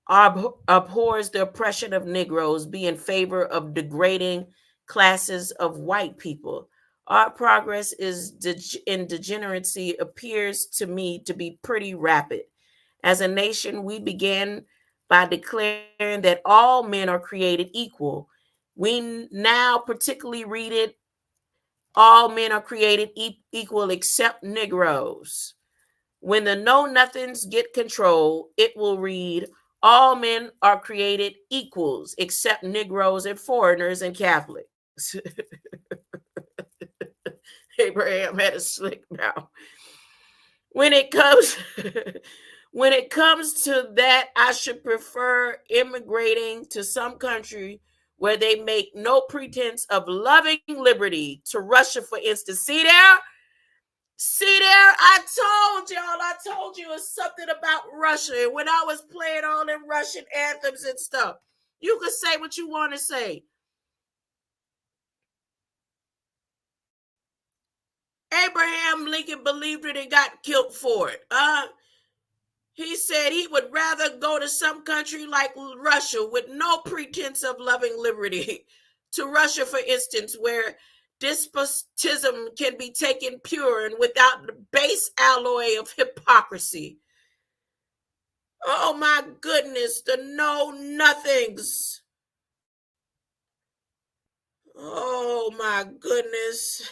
abhors the oppression of Negroes be in favor of degrading classes of white people? Our progress in degeneracy appears to me to be pretty rapid. As a nation, we began by declaring that all men are created equal. We now particularly read it, all men are created equal except Negroes. When the know-nothings get control, it will read, all men are created equals except Negroes and foreigners and Catholics. Abraham had a slick mouth. When it comes to that, I should prefer immigrating to some country where they make no pretense of loving liberty, to Russia, for instance. See there? I told you it's something about Russia. And when I was playing all them Russian anthems and stuff, you could say what you want to say. Abraham Lincoln believed it and got killed for it. He said he would rather go to some country like Russia with no pretense of loving liberty. To Russia, for instance, where despotism can be taken pure and without the base alloy of hypocrisy. Oh my goodness, the know-nothings. Oh my goodness.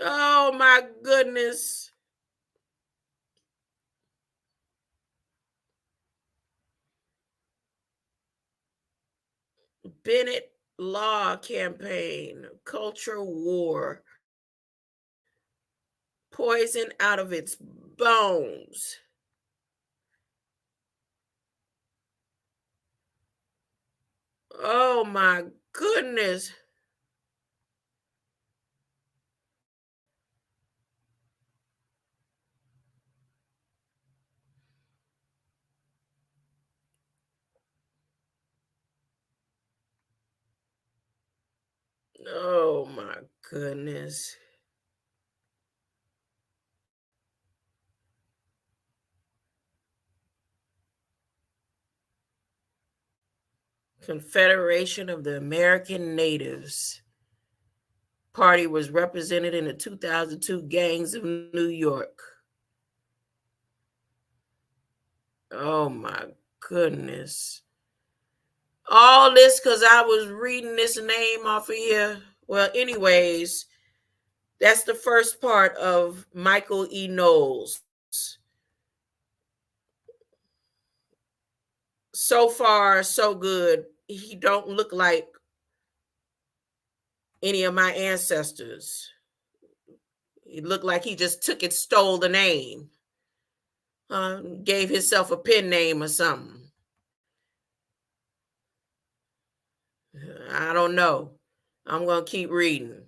Oh my goodness. Bennett Law Campaign, Culture War, Poison out of its bones. Oh my goodness. Oh my goodness. Confederation of the American Natives Party was represented in the 2002 Gangs of New York. Oh my goodness. All this because I was reading this name off of here. Well, anyways, that's the first part of Michael E. Knowles. So far, so good. He don't look like any of my ancestors. It looked like he just stole the name, gave himself a pen name or something. I don't know. I'm going to keep reading.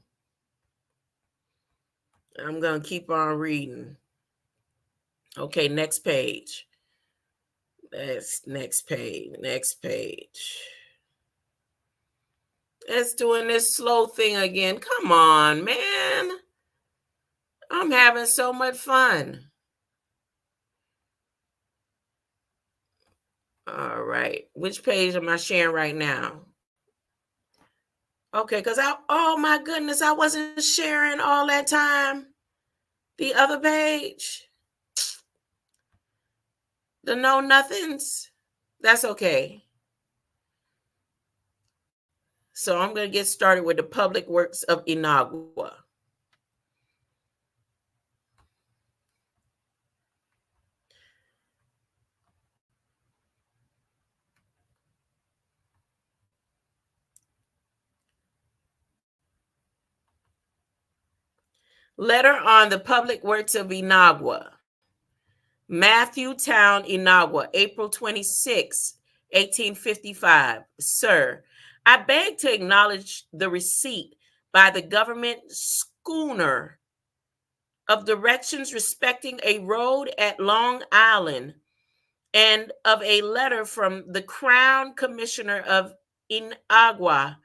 I'm going to keep on reading. Okay, next page. That's next page. Next page. It's doing this slow thing again. Come on, man. I'm having so much fun. All right. Which page am I sharing right now? Okay, because oh my goodness, I wasn't sharing all that time. The other page. The know nothings. That's okay. So I'm going to get started with the public works of Inagua. Letter on the public works of Inagua. Matthew Town, Inagua, April 26, 1855. Sir, I beg to acknowledge the receipt by the government schooner of directions respecting a road at Long Island and of a letter from the Crown Commissioner of Inagua.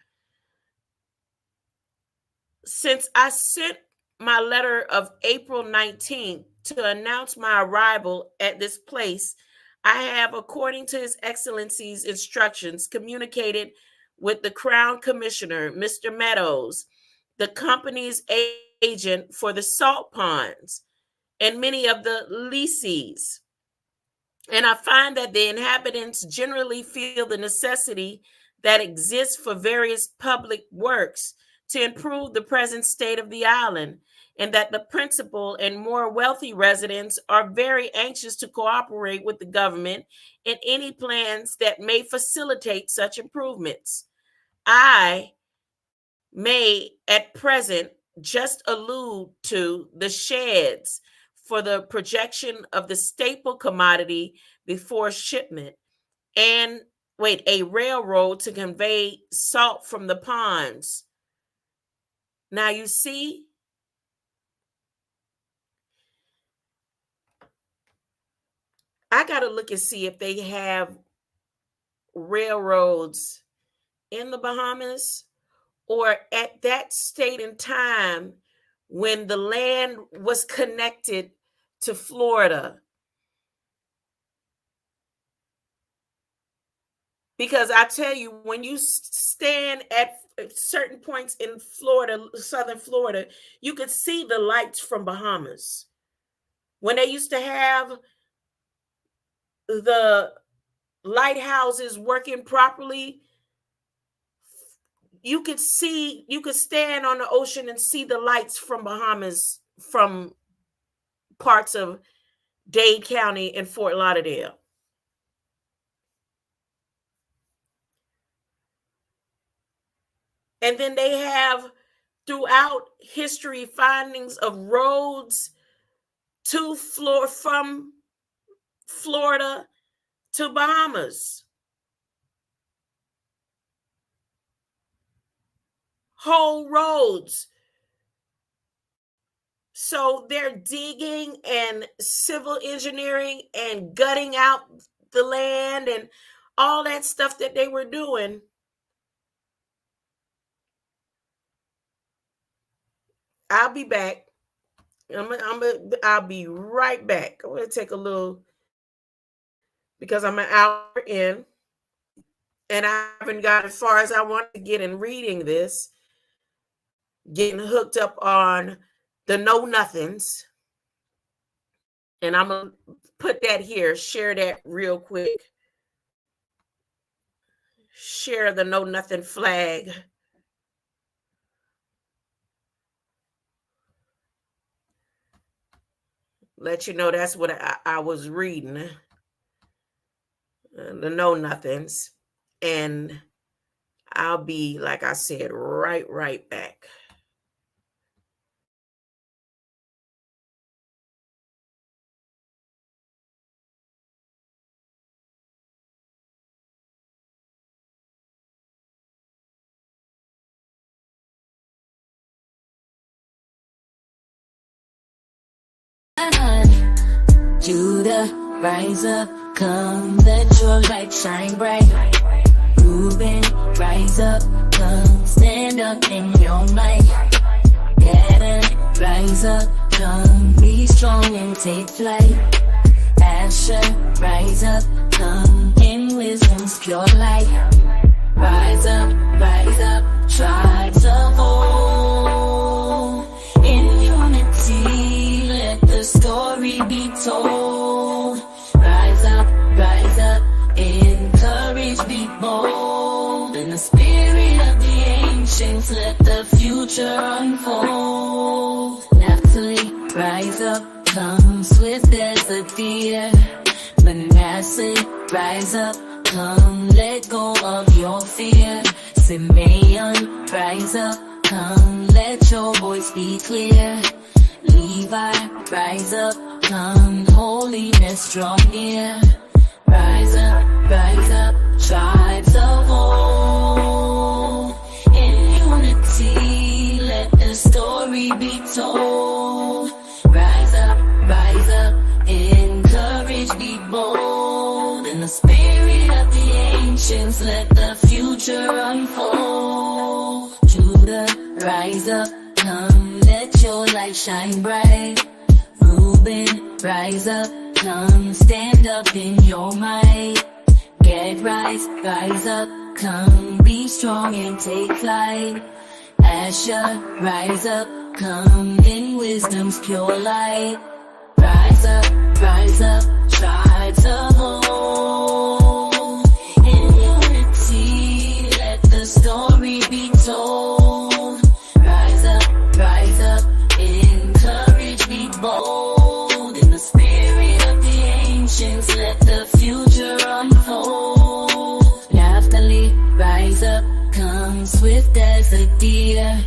Since I sent my letter of April 19th to announce my arrival at this place, I have, according to His Excellency's instructions, communicated with the Crown Commissioner, Mr. Meadows, the company's agent for the salt ponds, and many of the lessees. And I find that the inhabitants generally feel the necessity that exists for various public works to improve the present state of the island, and that the principal and more wealthy residents are very anxious to cooperate with the government in any plans that may facilitate such improvements. I may at present just allude to the sheds for the projection of the staple commodity before shipment, and a railroad to convey salt from the ponds. Now you see, I got to look and see if they have railroads in the Bahamas or at that state and time when the land was connected to Florida. Because I tell you, when you stand at certain points in Florida, southern Florida, you could see the lights from Bahamas. When they used to have the lighthouses working properly, you could stand on the ocean and see the lights from Bahamas from parts of Dade County and Fort Lauderdale. And then they have throughout history findings of roads to from Florida to Bahamas. Whole roads. So they're digging and civil engineering and gutting out the land and all that stuff that they were doing. I'll be back. I'll be right back. I'm gonna take a little because I'm an hour in and I haven't got as far as I want to get in reading this, getting hooked up on the know nothings. And I'm gonna put that here, share that real quick. Share the know nothing flag. Let you know that's what I was reading. The know nothings. And I'll be, like I said, right back. Judah, rise up, come, let your light shine bright. Reuben, rise up, come, stand up in your might. Gad, rise up, come, be strong and take flight. Asher, rise up, come, in wisdom's pure light. Rise up, tribes of old. In unity, let the story be told. Rise up, in courage be bold. In the spirit of the ancients, let the future unfold. Naphtali, rise up, come swift as the deer. Manasseh, rise up, come, let go of your fear. Simeon, rise up, come, let your voice be clear. Levi, rise up, come, holiness draw near. Rise up, tribes of old. In unity, let the story be told. Rise up, in courage be bold. In the spirit of the ancients, let the future unfold. Judah, rise up, come, let your light shine bright. Reuben, rise up, come, stand up in your might. Gad, rise up, come, be strong and take flight. Asher, rise up, come, in wisdom's pure light. Rise up, tribes of old. In unity, let the story be told. Rise up, in courage be bold. In the spirit of the ancients, let the future unfold. Naphtali, rise up, come swift as a deer.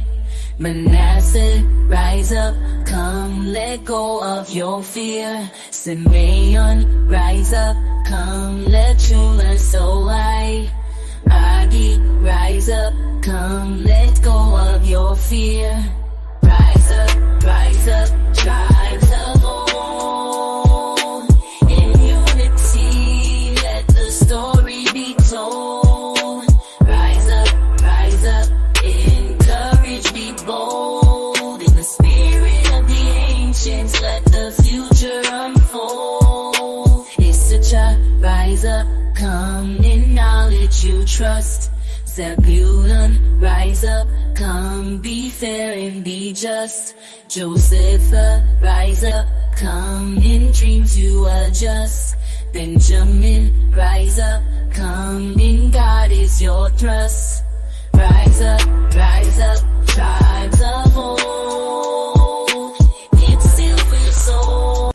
Manasseh, rise up, come, let go of your fear. Simeon, rise up, come, let truth so high. Adi, rise up, come, let go of your fear. Rise up, tribes of old. In unity, let the story be told. Rise up, in courage be bold. In the spirit of the ancients, let the future unfold. Issachar, rise up, come, in knowledge you trust. Zebulun, rise up, come, be fair and be just. Joseph, rise up, come, in dreams you adjust. Benjamin, rise up, come, in God is your trust. Rise up, tribes of old. It's silver soul.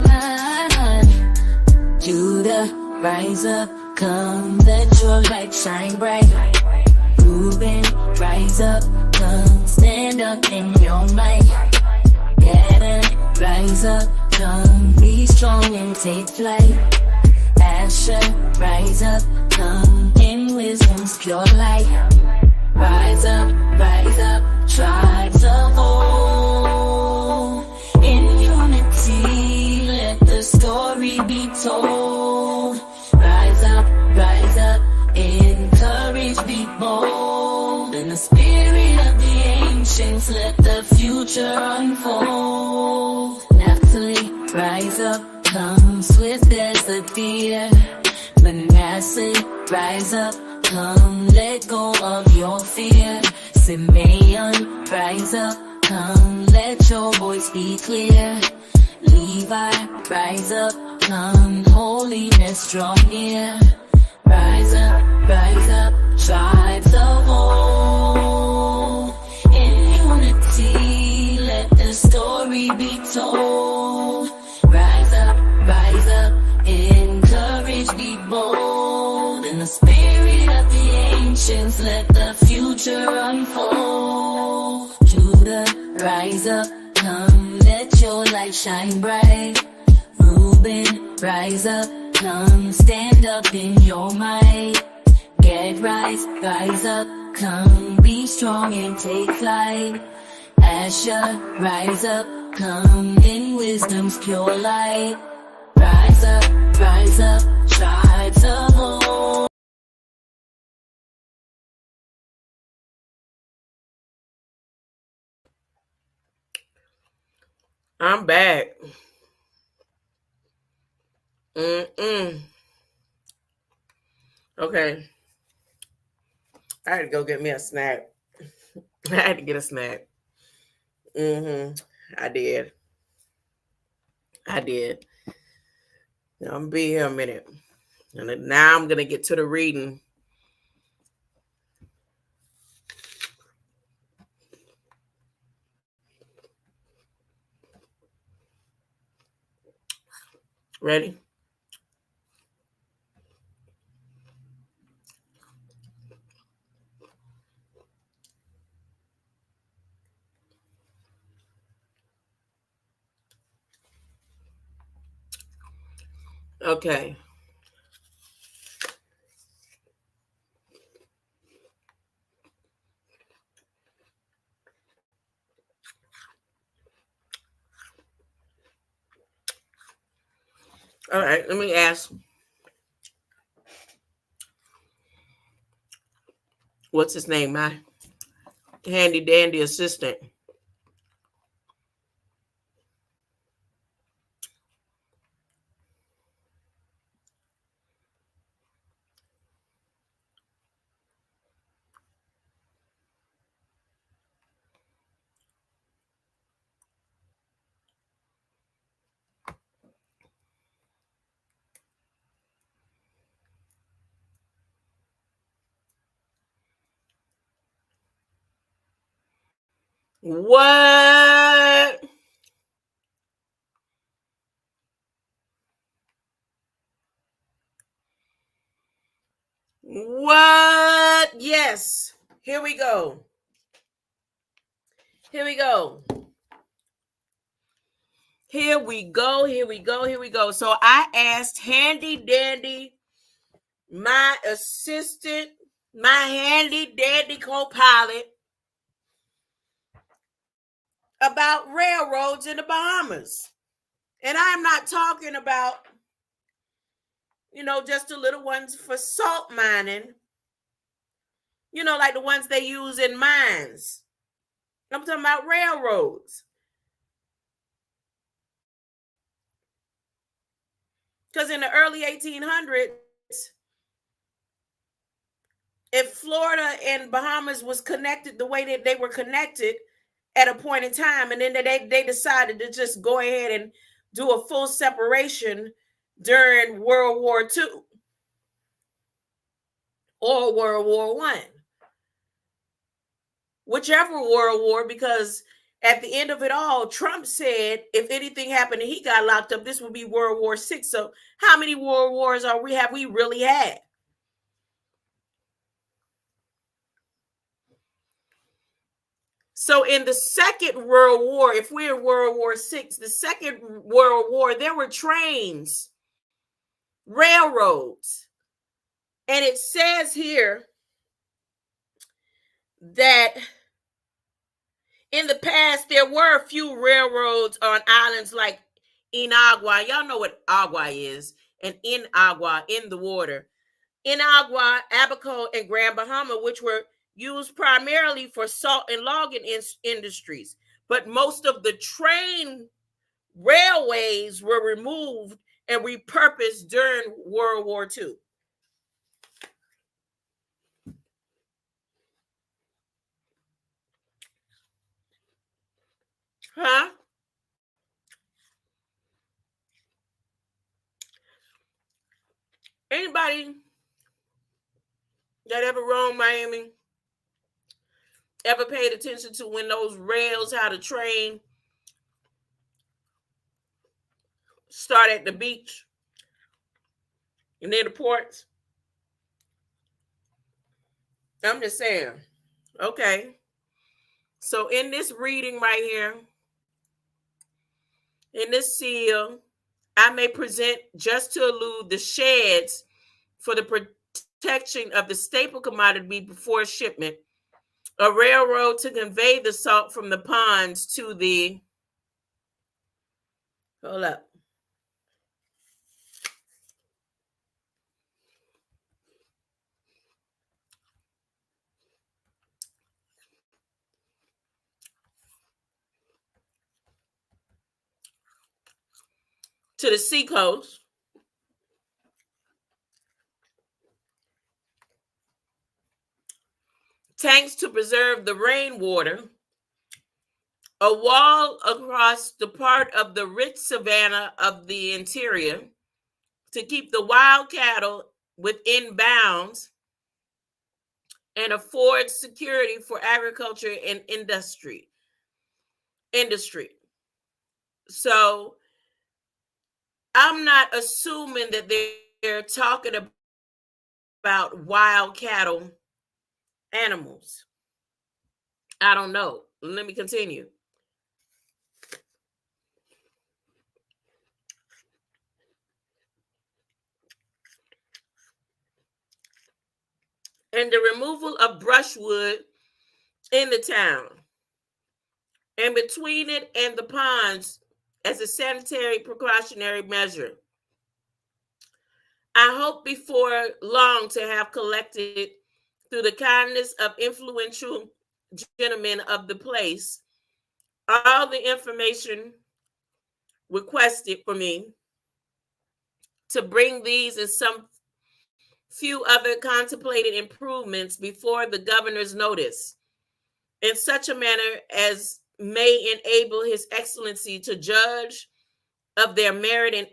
Judah, rise up, come, let your light shine bright. Reuben, rise up, come, stand up in your might. Gad, rise up, come, be strong and take flight. Asher, rise up, come, in wisdom's pure light. Rise up, tribes of old. In unity, let the story be told. Rise up, in courage be bold. In the spirit of the ancients, let the future unfold. Naphtali, rise up, come, swift as the deer. Manasseh, rise up, come, let go of your fear. Simeon, rise up, come, let your voice be clear. Levi, rise up, come, holiness draw near. Rise up, tribes of old. In unity, let the story be told. Rise up, in courage be bold. In the spirit of the ancients, let the future unfold. Judah, rise up, come, let your light shine bright. Reuben, rise up, come, stand up in your might. Gad, rise up, come, be strong and take flight. Asher, rise up, come, in wisdom's pure light. Rise Rise up, try to move. I'm back. Okay. I had to go get me a snack. I had to get a snack. I did. I'm gonna be here a minute. And now I'm gonna get to the reading. Ready? Okay. All right, let me ask. What's his name? My handy dandy assistant. What? What? Yes. Here we go. Here we go. Here we go. Here we go. Here we go. So I asked handy dandy, my assistant, my handy dandy co-pilot, about railroads in the Bahamas. And I'm not talking about, just the little ones for salt mining, like the ones they use in mines. I'm talking about railroads. Because in the early 1800s, if Florida and Bahamas was connected the way that they were connected at a point in time, and then they decided to just go ahead and do a full separation during World War II or World War I. Whichever World War, because at the end of it all, Trump said if anything happened and he got locked up, this would be World War VI. So how many world wars have we really had? So in the Second World War, if we're in World War VI, the Second World War, there were trains, railroads. And it says here that in the past, there were a few railroads on islands like Inagua. Y'all know what agua is. And in agua, in the water. Inagua, Abaco, and Grand Bahama, which were used primarily for salt and logging industries. But most of the train railways were removed and repurposed during World War II. Huh? Anybody that ever roamed Miami ever paid attention to when those rails, how the train start at the beach and near the ports? I'm just saying. Okay. So in this reading right here, in this seal, I may present just to allude the sheds for the protection of the staple commodity before shipment, a railroad to convey the salt from the ponds to the, hold up, to the seacoast. Tanks to preserve the rainwater, a wall across the part of the rich savanna of the interior to keep the wild cattle within bounds and afford security for agriculture and industry. So I'm not assuming that they're talking about wild cattle animals. I don't know. Let me continue. And the removal of brushwood in the town and between it and the ponds as a sanitary precautionary measure. I hope before long to have collected, through the kindness of influential gentlemen of the place, all the information requested for me to bring these and some few other contemplated improvements before the governor's notice, in such a manner as may enable his excellency to judge of their merit and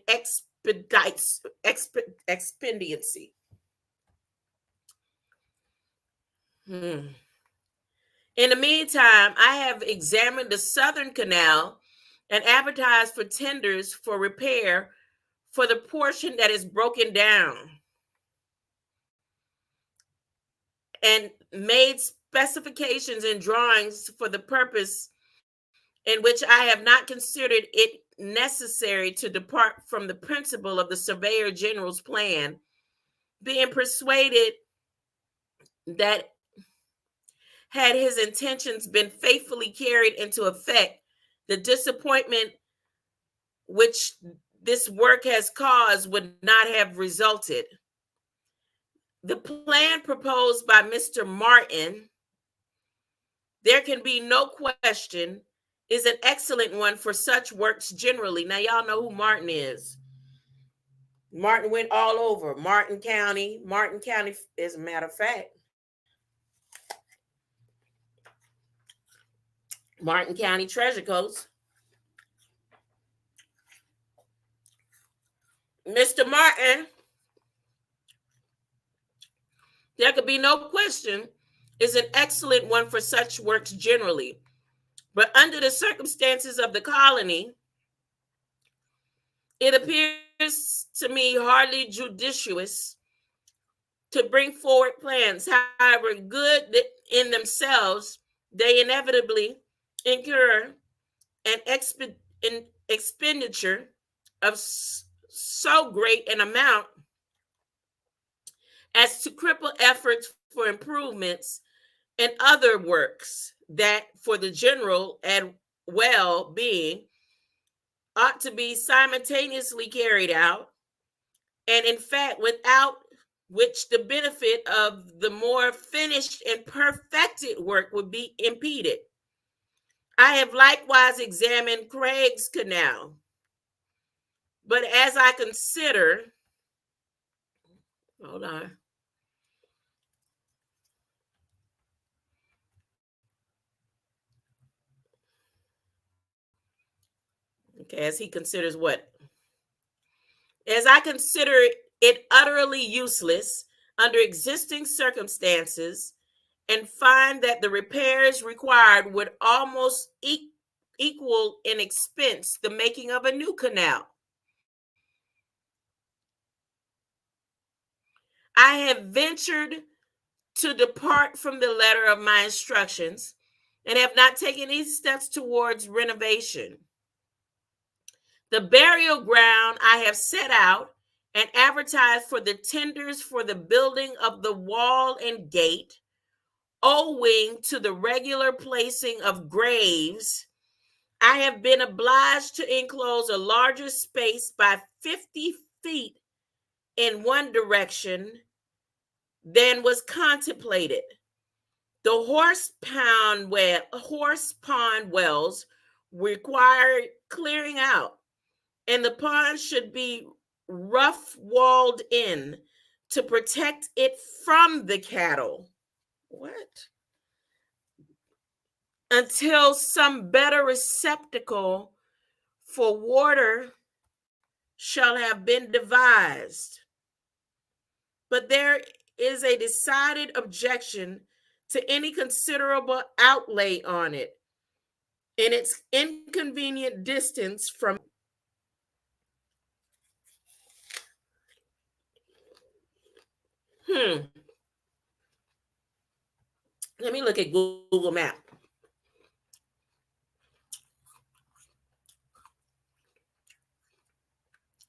expediency. In the meantime, I have examined the southern canal and advertised for tenders for repair for the portion that is broken down, and made specifications and drawings for the purpose, in which I have not considered it necessary to depart from the principle of the Surveyor General's plan, being persuaded that had his intentions been faithfully carried into effect, the disappointment which this work has caused would not have resulted. The plan proposed by Mr. Martin, there can be no question, is an excellent one for such works generally. Now, y'all know who Martin is. Martin went all over. Martin County, as a matter of fact. Martin County Treasure Coast. Mr. Martin, there could be no question, is an excellent one for such works generally. But under the circumstances of the colony, it appears to me hardly judicious to bring forward plans, however good in themselves, they inevitably incur an expenditure of so great an amount as to cripple efforts for improvements and other works that for the general and well-being ought to be simultaneously carried out, and in fact without which the benefit of the more finished and perfected work would be impeded. I have likewise examined Craig's Canal, but as I consider, hold on. Okay, as he considers what? As I consider it utterly useless under existing circumstances, and find that the repairs required would almost equal in expense the making of a new canal. I have ventured to depart from the letter of my instructions and have not taken any steps towards renovation. The burial ground I have set out and advertised for the tenders for the building of the wall and gate, owing to the regular placing of graves. I have been obliged to enclose a larger space by 50 feet in one direction than was contemplated. The horse pond wells required clearing out, and the pond should be rough walled in to protect it from the cattle. What? Until some better receptacle for water shall have been devised. But there is a decided objection to any considerable outlay on it in its inconvenient distance from. Let me look at Google Map.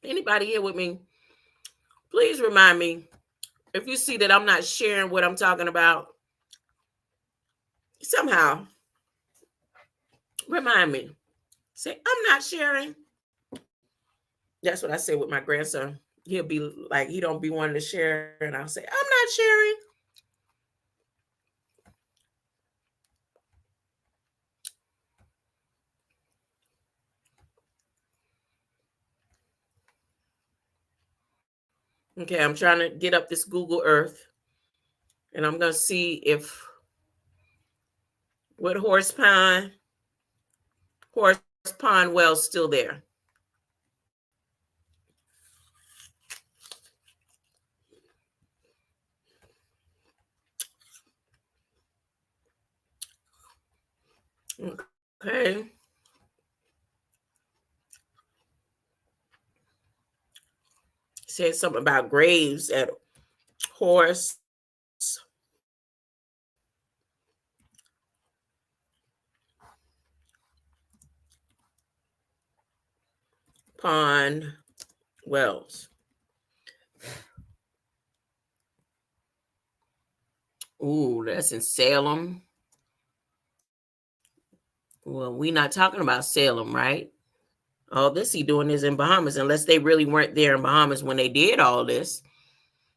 Anybody here with me? Please remind me if you see that I'm not sharing what I'm talking about. Somehow, remind me. Say, I'm not sharing. That's what I say with my grandson. He'll be like, he don't be wanting to share. And I'll say, I'm not sharing. Okay, I'm trying to get up this Google Earth. And I'm going to see if what Horse Pond Well's still there. Okay. Said something about graves at Horse Pond Wells. Ooh, that's in Salem. Well, we're not talking about Salem, right? All this he doing is in Bahamas, unless they really weren't there in Bahamas when they did all this.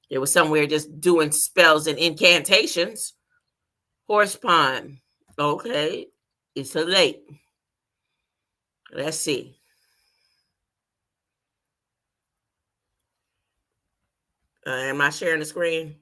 It was somewhere just doing spells and incantations. Horse Pond. Okay. It's a lake. Let's see. Am I sharing the screen?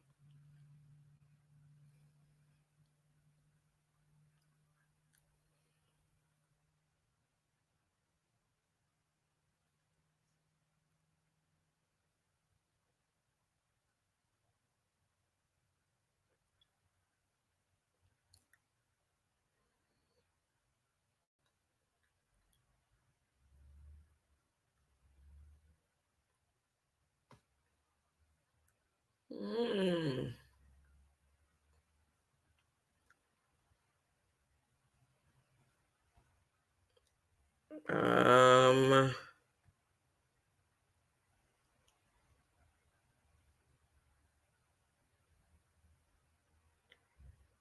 Mm. Um.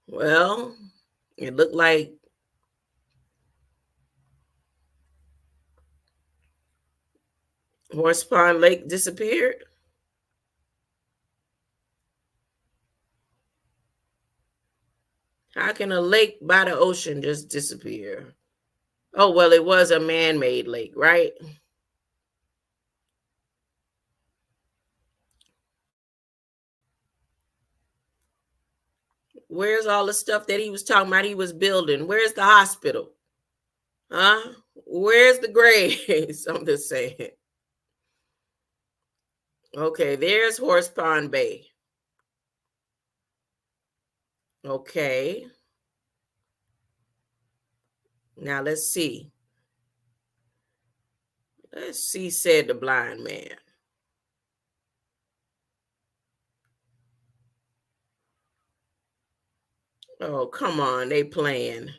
Well, it looked like Horse Pond Lake disappeared. How can a lake by the ocean just disappear? Oh, well, it was a man-made lake, right? Where's all the stuff that he was talking about he was building? Where's the hospital? Huh? Where's the graves? I'm just saying. Okay, there's Horse Pond Bay. Okay. Now let's see. Let's see, said the blind man. Oh, come on, they playing.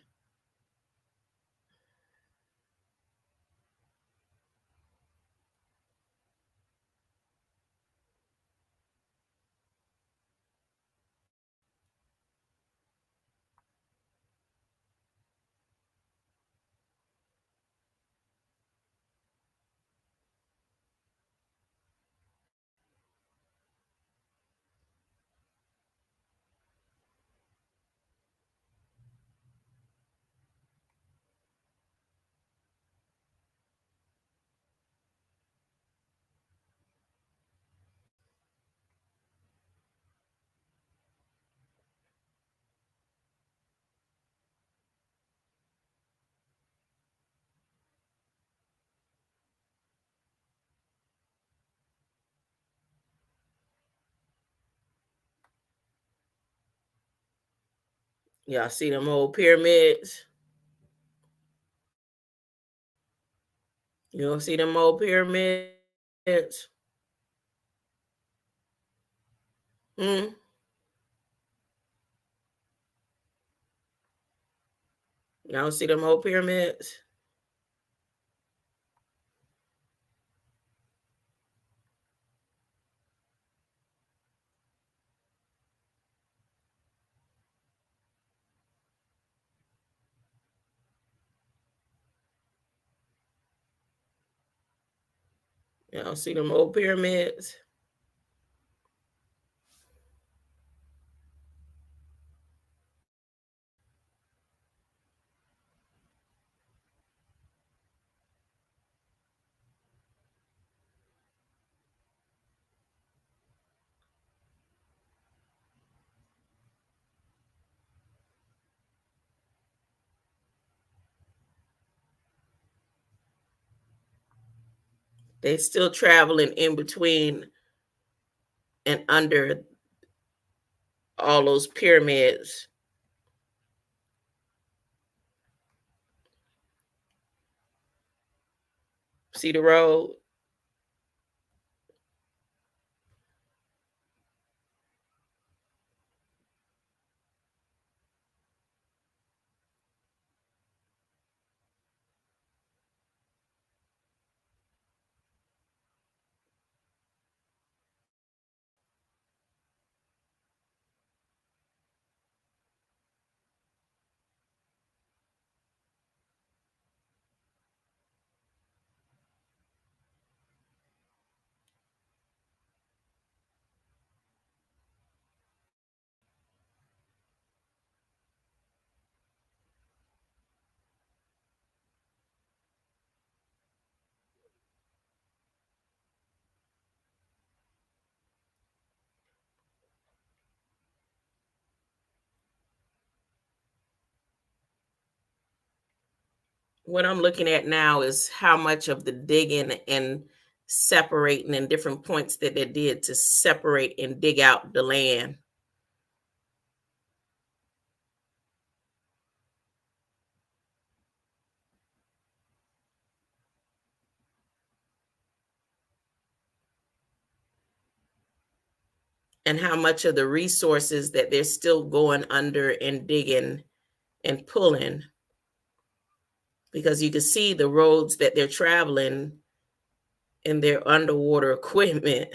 Y'all see them old pyramids? You don't see them old pyramids? Hmm? Y'all don't see them old pyramids? Y'all see them old pyramids? They still traveling in between and under all those pyramids. See the road? What I'm looking at now is how much of the digging and separating and different points that they did to separate and dig out the land. And how much of the resources that they're still going under and digging and pulling, because you can see the roads that they're traveling in their underwater equipment.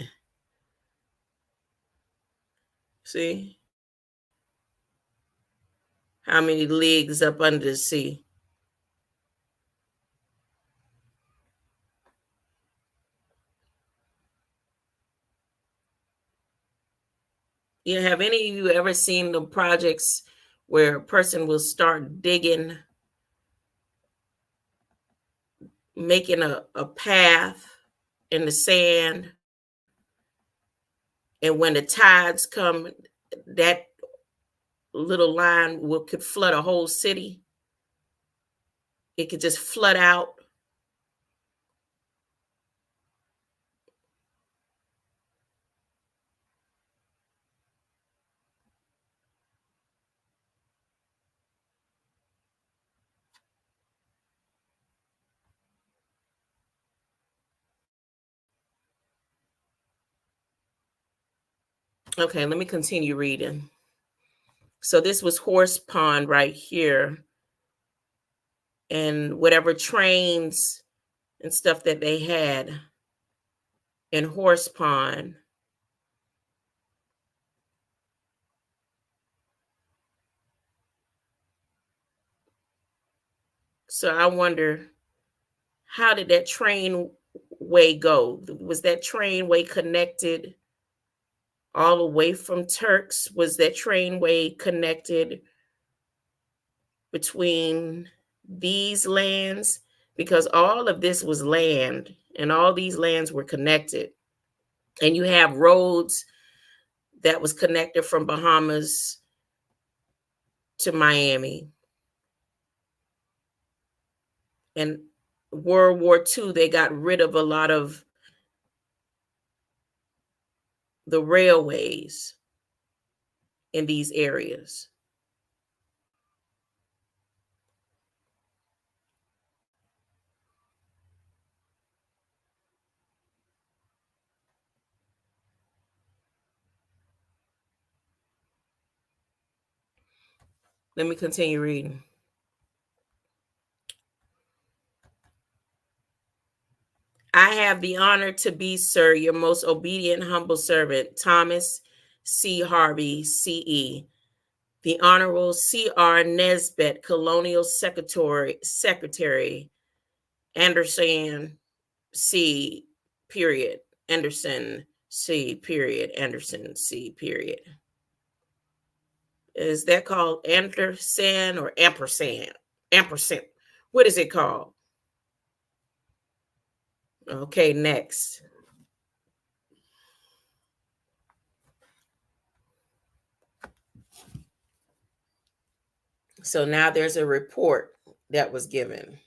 See how many leagues up under the sea? Have any of you ever seen the projects where a person will start digging, making a path in the sand, and when the tides come, that little line could flood a whole city? It could just flood out. Okay, let me continue reading. So this was Horse Pond right here, and whatever trains and stuff that they had in Horse Pond. So I wonder, how did that train way go? Was that train way connected all the way from Turks? Was that train way connected between these lands? Because all of this was land and all these lands were connected. And you have roads that was connected from Bahamas to Miami. And World War II, they got rid of a lot of the railways in these areas. Let me continue reading. I have the honor to be, sir, your most obedient, humble servant, Thomas C. Harvey, C.E., the Honorable C.R. Nesbitt, Colonial Secretary, Anderson C. Period, Anderson C. Period, Anderson C. Period. Is that called Anderson or ampersand? Ampersand. What is it called? Okay, next. So now there's a report that was given.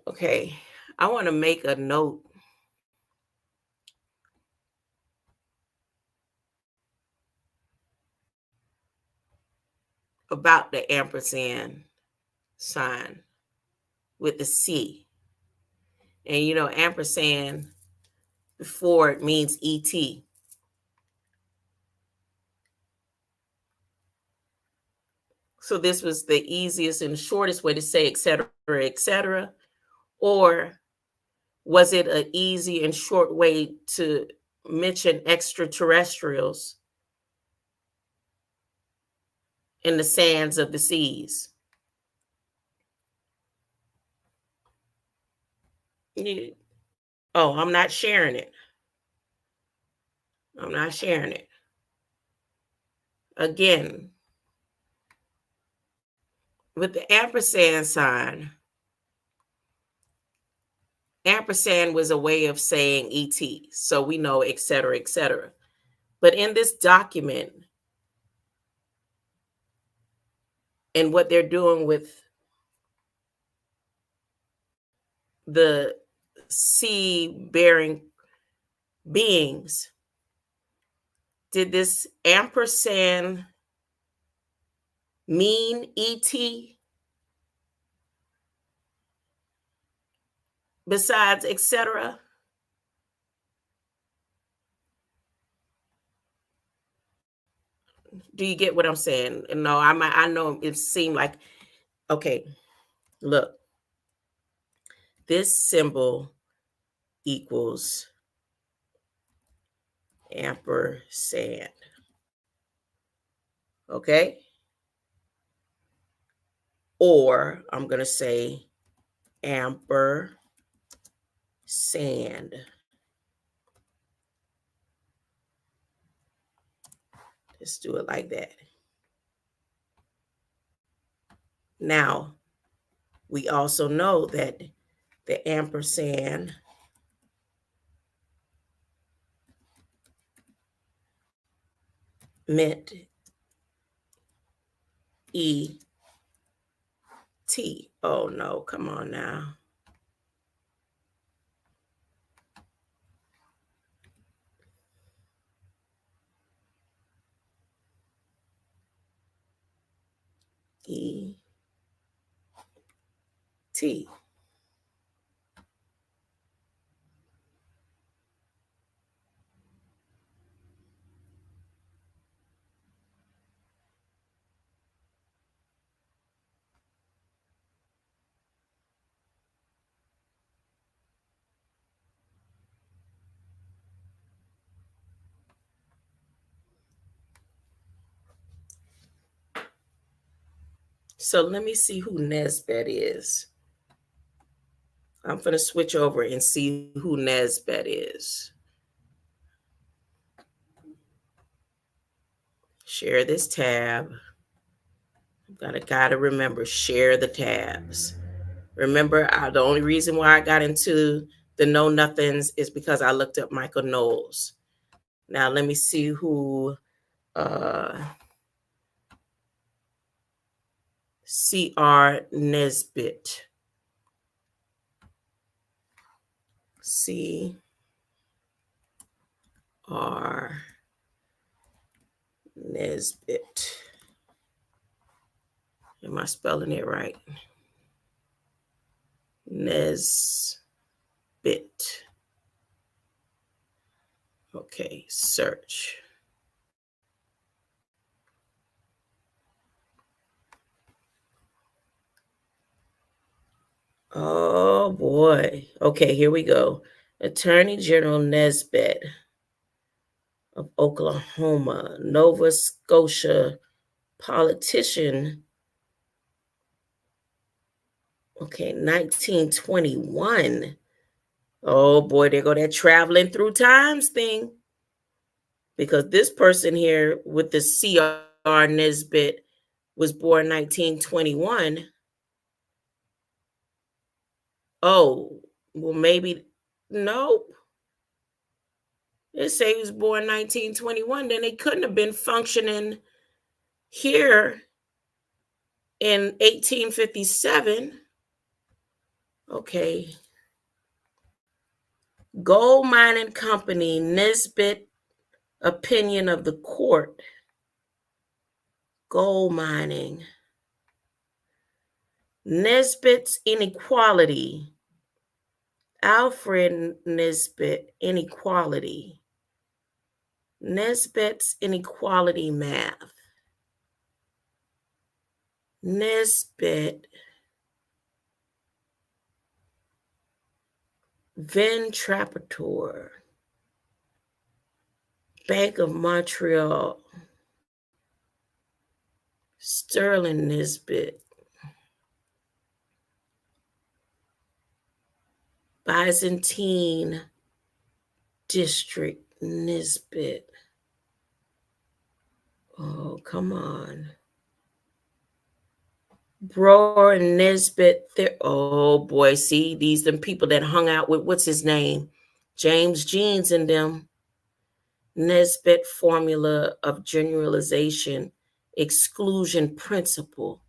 Okay, I want to make a note about the ampersand sign with the C. And you know, ampersand before it means ET. So this was the easiest and shortest way to say et cetera, etc. Or was it an easy and short way to mention extraterrestrials in the sands of the seas? Oh, I'm not sharing it. I'm not sharing it. Again, with the ampersand sign, ampersand was a way of saying ET. So we know et cetera, et cetera. But in this document, and what they're doing with the sea bearing beings, did this ampersand mean ET besides etc.? Do you get what I'm saying? No, I know it seemed like, okay, look, this symbol equals ampersand. Okay? Or I'm going to say ampersand. Let's do it like that. Now, we also know that the ampersand meant ET. Oh no, come on now. ET. So let me see who Nesbitt is. I'm going to switch over and see who Nesbitt is. Share this tab. Gotta remember, share the tabs. Remember, the only reason why I got into the know nothings is because I looked up Michael Knowles. Now let me see who C.R. Nesbitt. C.R. Nesbitt. Am I spelling it right? Nesbitt. Okay, search. Oh boy. Okay, here we go. Attorney General Nesbitt of Oklahoma, Nova Scotia politician. Okay, 1921. Oh boy, there go that traveling through times thing. Because this person here with the C.R. Nesbitt was born 1921. Oh, well, maybe, nope. They say he was born 1921. Then they couldn't have been functioning here in 1857. Okay. Gold mining company, Nesbitt opinion of the court. Gold mining. Nesbitt's inequality. Alfred Nesbitt inequality. Nesbitt's inequality math. Nesbitt Ventrapator. Bank of Montreal. Sterling Nesbitt. Byzantine District Nesbitt. Oh, come on. Brewer Nesbitt. Oh boy, see, these them people that hung out with, what's his name? James Jeans and them. Nesbitt formula of generalization, exclusion principle.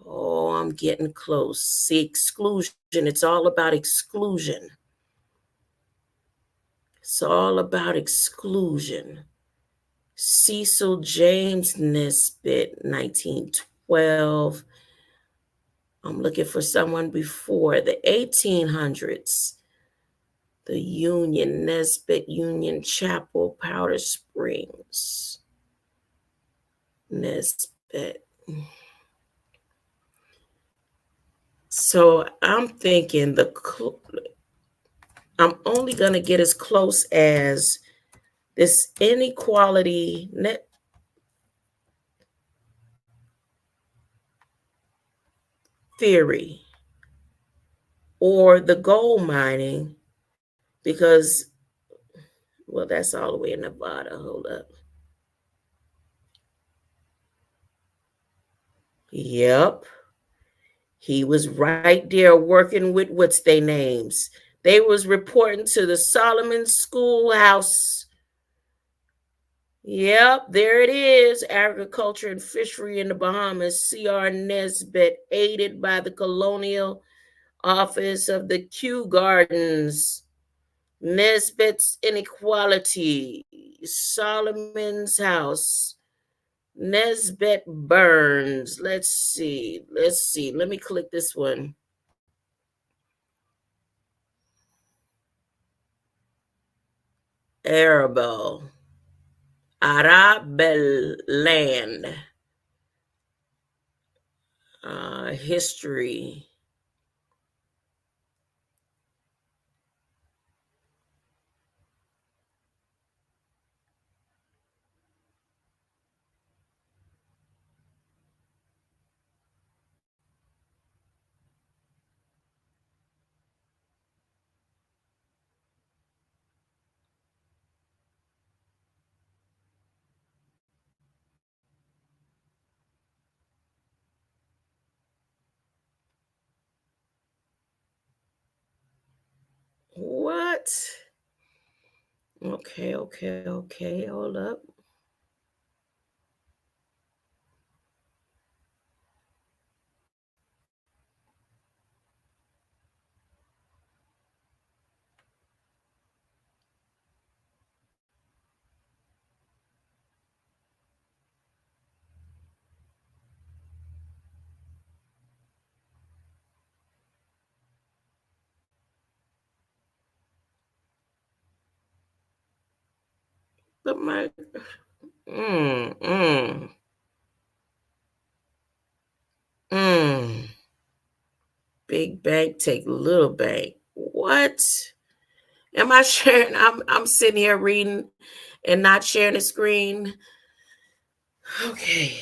Oh, I'm getting close. See, exclusion, it's all about exclusion. It's all about exclusion. Cecil James Nesbitt, 1912. I'm looking for someone before the 1800s. The Union, Nesbitt Union Chapel, Powder Springs. Nesbitt. So I'm thinking I'm only going to get as close as this inequality net theory or the gold mining because, well, that's all the way in Nevada. Hold up. Yep. He was right there working with what's their names. They was reporting to the Solomon Schoolhouse. Yep, there it is. Agriculture and Fishery in the Bahamas. C.R. Nesbitt, aided by the Colonial Office of the Kew Gardens. Nesbitt's Inequality. Solomon's House. Nesbitt Burns. Let's see. Let me click this one. Arable. Arabel land. History. What? Okay. Hold up. But my mm, mm, mm. Big bank take little bank. What? Am I sharing? I'm sitting here reading and not sharing the screen. Okay.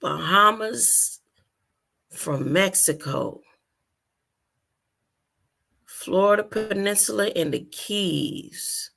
Bahamas from Mexico, Florida Peninsula, and the Keys.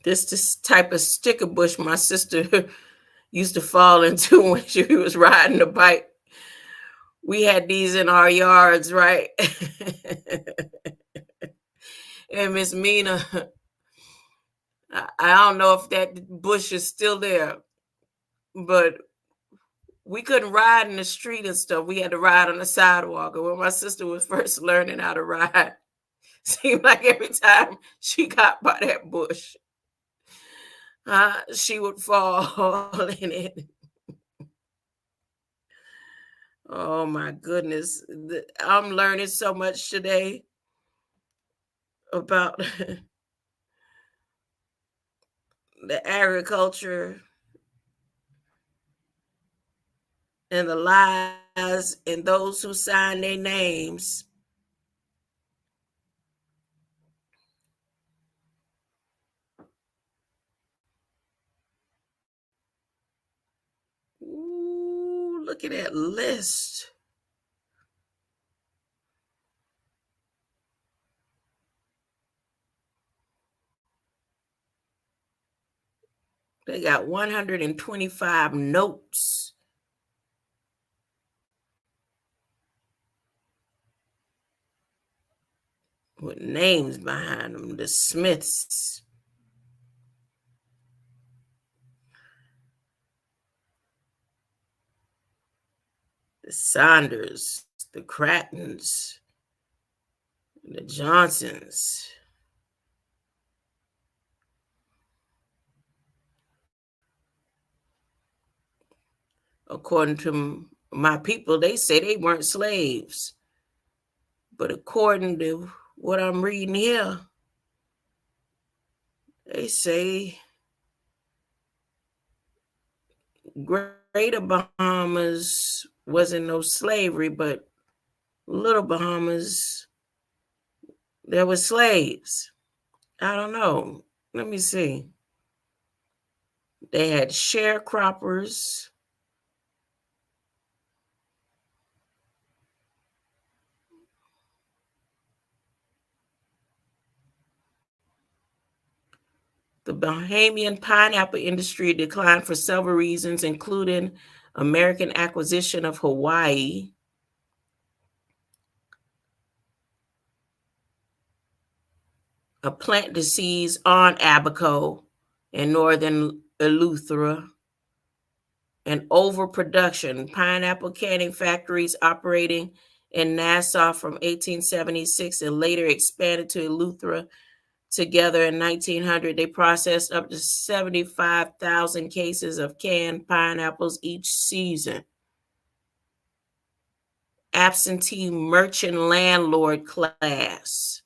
This type of sticker bush my sister used to fall into when she was riding a bike. We had these in our yards, right? And Miss Mina, I don't know if that bush is still there, but we couldn't ride in the street and stuff. We had to ride on the sidewalk. And when my sister was first learning how to ride, seemed like every time she got by that bush, she would fall in it. Oh my goodness. I'm learning so much today about the agriculture and the lies and those who sign their names. Ooh, look at that list. They got 125 notes with names behind them. The Smiths, the Saunders, the Crattons, the Johnsons. According to my people, they say they weren't slaves. But according to what I'm reading here, they say Greater Bahamas wasn't no slavery, but Little Bahamas, there were slaves. I don't know. Let me see. They had sharecroppers. The Bahamian pineapple industry declined for several reasons, including American acquisition of Hawaii, a plant disease on Abaco and northern Eleuthera, and overproduction. Pineapple canning factories operating in Nassau from 1876 and later expanded to Eleuthera. Together in 1900, they processed up to 75,000 cases of canned pineapples each season. Absentee merchant landlord class.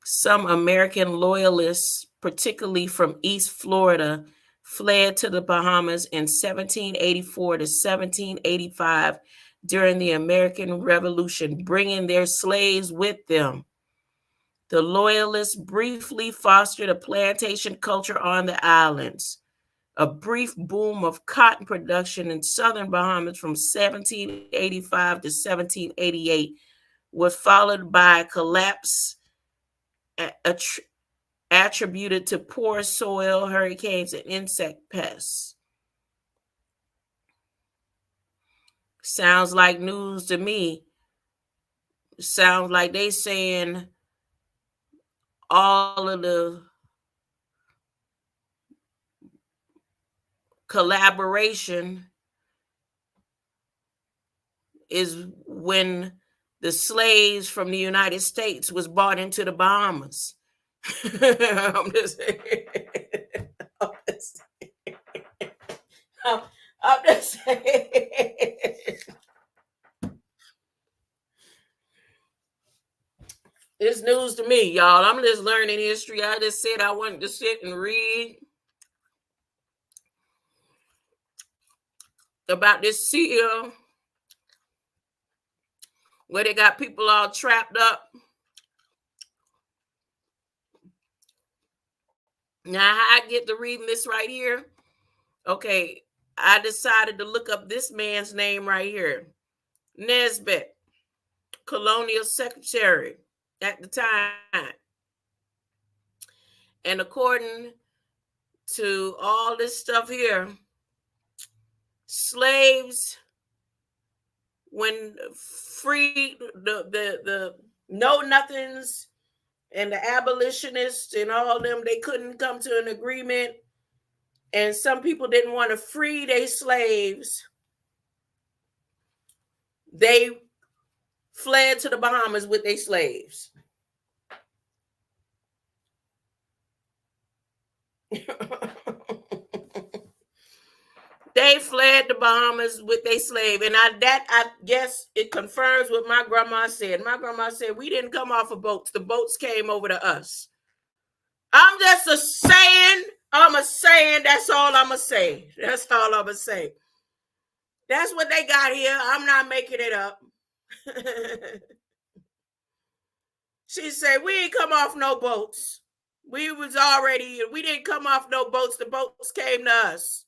Some American loyalists particularly from East Florida, fled to the Bahamas in 1784 to 1785 during the American Revolution, bringing their slaves with them. The Loyalists briefly fostered a plantation culture on the islands. A brief boom of cotton production in southern Bahamas from 1785 to 1788 was followed by a collapse attributed to poor soil, hurricanes, and insect pests. Sounds like news to me. Sounds like they saying all of the collaboration is when the slaves from the United States was brought into the Bahamas. I'm just saying. I'm just saying. It's news to me, y'all. I'm just learning history. I just said I wanted to sit and read about this seal where they got people all trapped up. Now, how I get to reading this right here? Okay, I decided to look up this man's name right here. Nesbitt, colonial secretary at the time. And according to all this stuff here, slaves, when free, the know nothings and the abolitionists and all them, they couldn't come to an agreement. And some people didn't want to free their slaves. They fled to the Bahamas with their slaves. They fled the Bahamas with their slave. And I guess it confirms what my grandma said. My grandma said, we didn't come off of boats. The boats came over to us. I'm just a saying. I'm a saying. That's all I'm going to say. That's all I'm going to say. That's what they got here. I'm not making it up. She said, we ain't come off no boats. We didn't come off no boats. The boats came to us.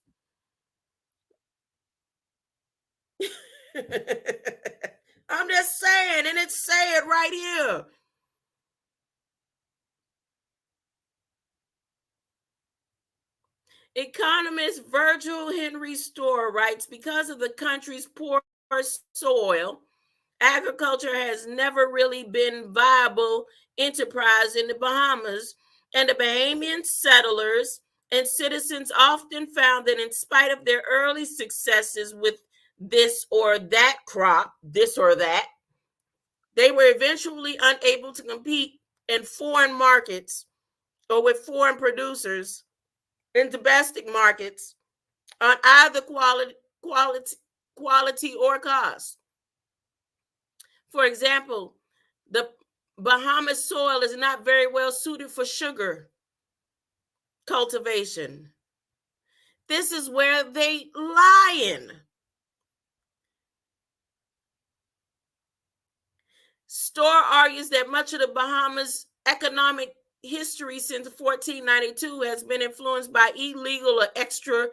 I'm just saying, and it's said right here. Economist Virgil Henry Storr writes, because of the country's poor soil, agriculture has never really been viable enterprise in the Bahamas, and the Bahamian settlers and citizens often found that in spite of their early successes with this or that crop, this or that, they were eventually unable to compete in foreign markets or with foreign producers in domestic markets on either quality or cost. For example, the Bahamas soil is not very well suited for sugar cultivation. This is where they lying. Storr argues that much of the Bahamas' economic history since 1492 has been influenced by illegal or extra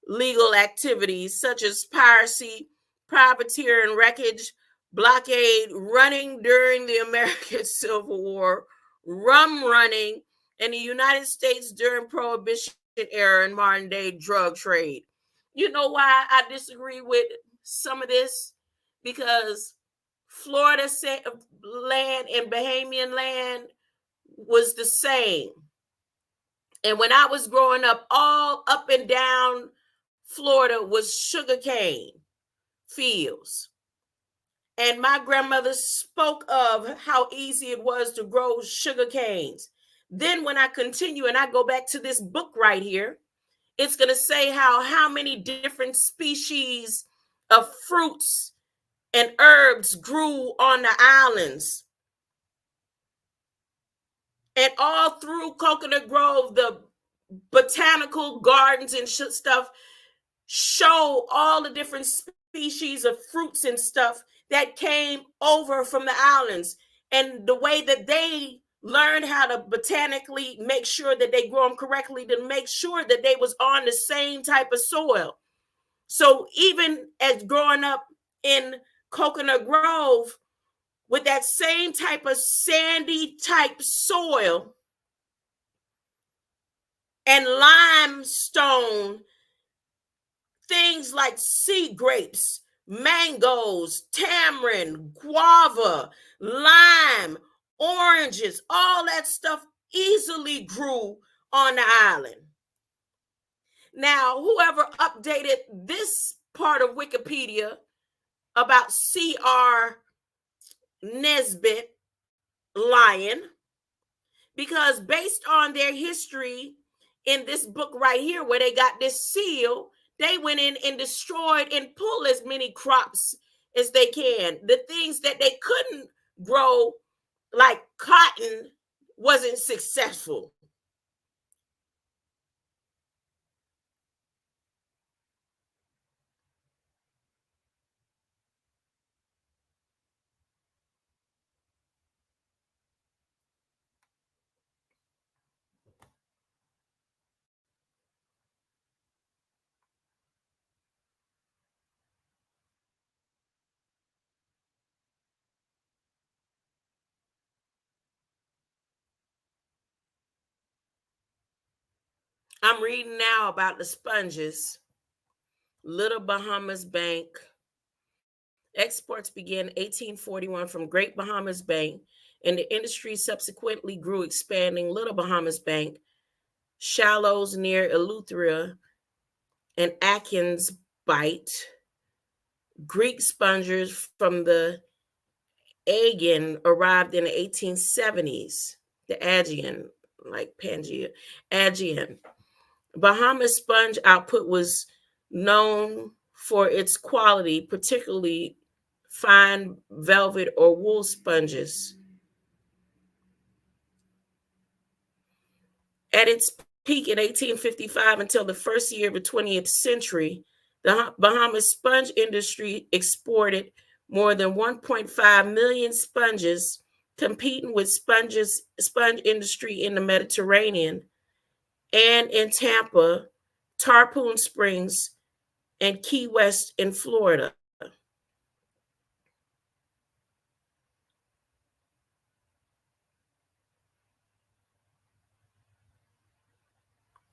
legal activities such as piracy, privateering, wreckage, blockade, running during the American Civil War, rum running, and the United States during Prohibition era and modern day drug trade. You know why I disagree with some of this? Because Florida land and Bahamian land was the same. And when I was growing up, all up and down Florida was sugarcane fields. And my grandmother spoke of how easy it was to grow sugar canes. Then when I continue and I go back to this book right here, it's going to say how many different species of fruits and herbs grew on the islands. And all through Coconut Grove, the botanical gardens and stuff show all the different species of fruits and stuff that came over from the islands, and the way that they learned how to botanically make sure that they grow them correctly, to make sure that they was on the same type of soil. So even as growing up in Coconut Grove with that same type of sandy type soil and limestone, things like sea grapes, mangoes, tamarind, guava, lime, oranges, all that stuff easily grew on the island. Now, whoever updated this part of Wikipedia about C.R. Nesbitt Lyon, because based on their history in this book right here, where they got this seal, they went in and destroyed and pulled as many crops as they can. The things that they couldn't grow, like cotton, wasn't successful. I'm reading now about the sponges. Little Bahamas Bank. Exports began 1841 from Great Bahamas Bank, and the industry subsequently grew, expanding Little Bahamas Bank, shallows near Eleuthera, and Atkins Bight. Greek spongers from the Aegean arrived in the 1870s. The Aegean, like Pangea, Aegean. Bahamas sponge output was known for its quality, particularly fine velvet or wool sponges. At its peak in 1855 until the first year of the 20th century, the Bahamas sponge industry exported more than 1.5 million sponges, competing with sponge industry in the Mediterranean and in Tampa, Tarpon Springs, and Key West in Florida.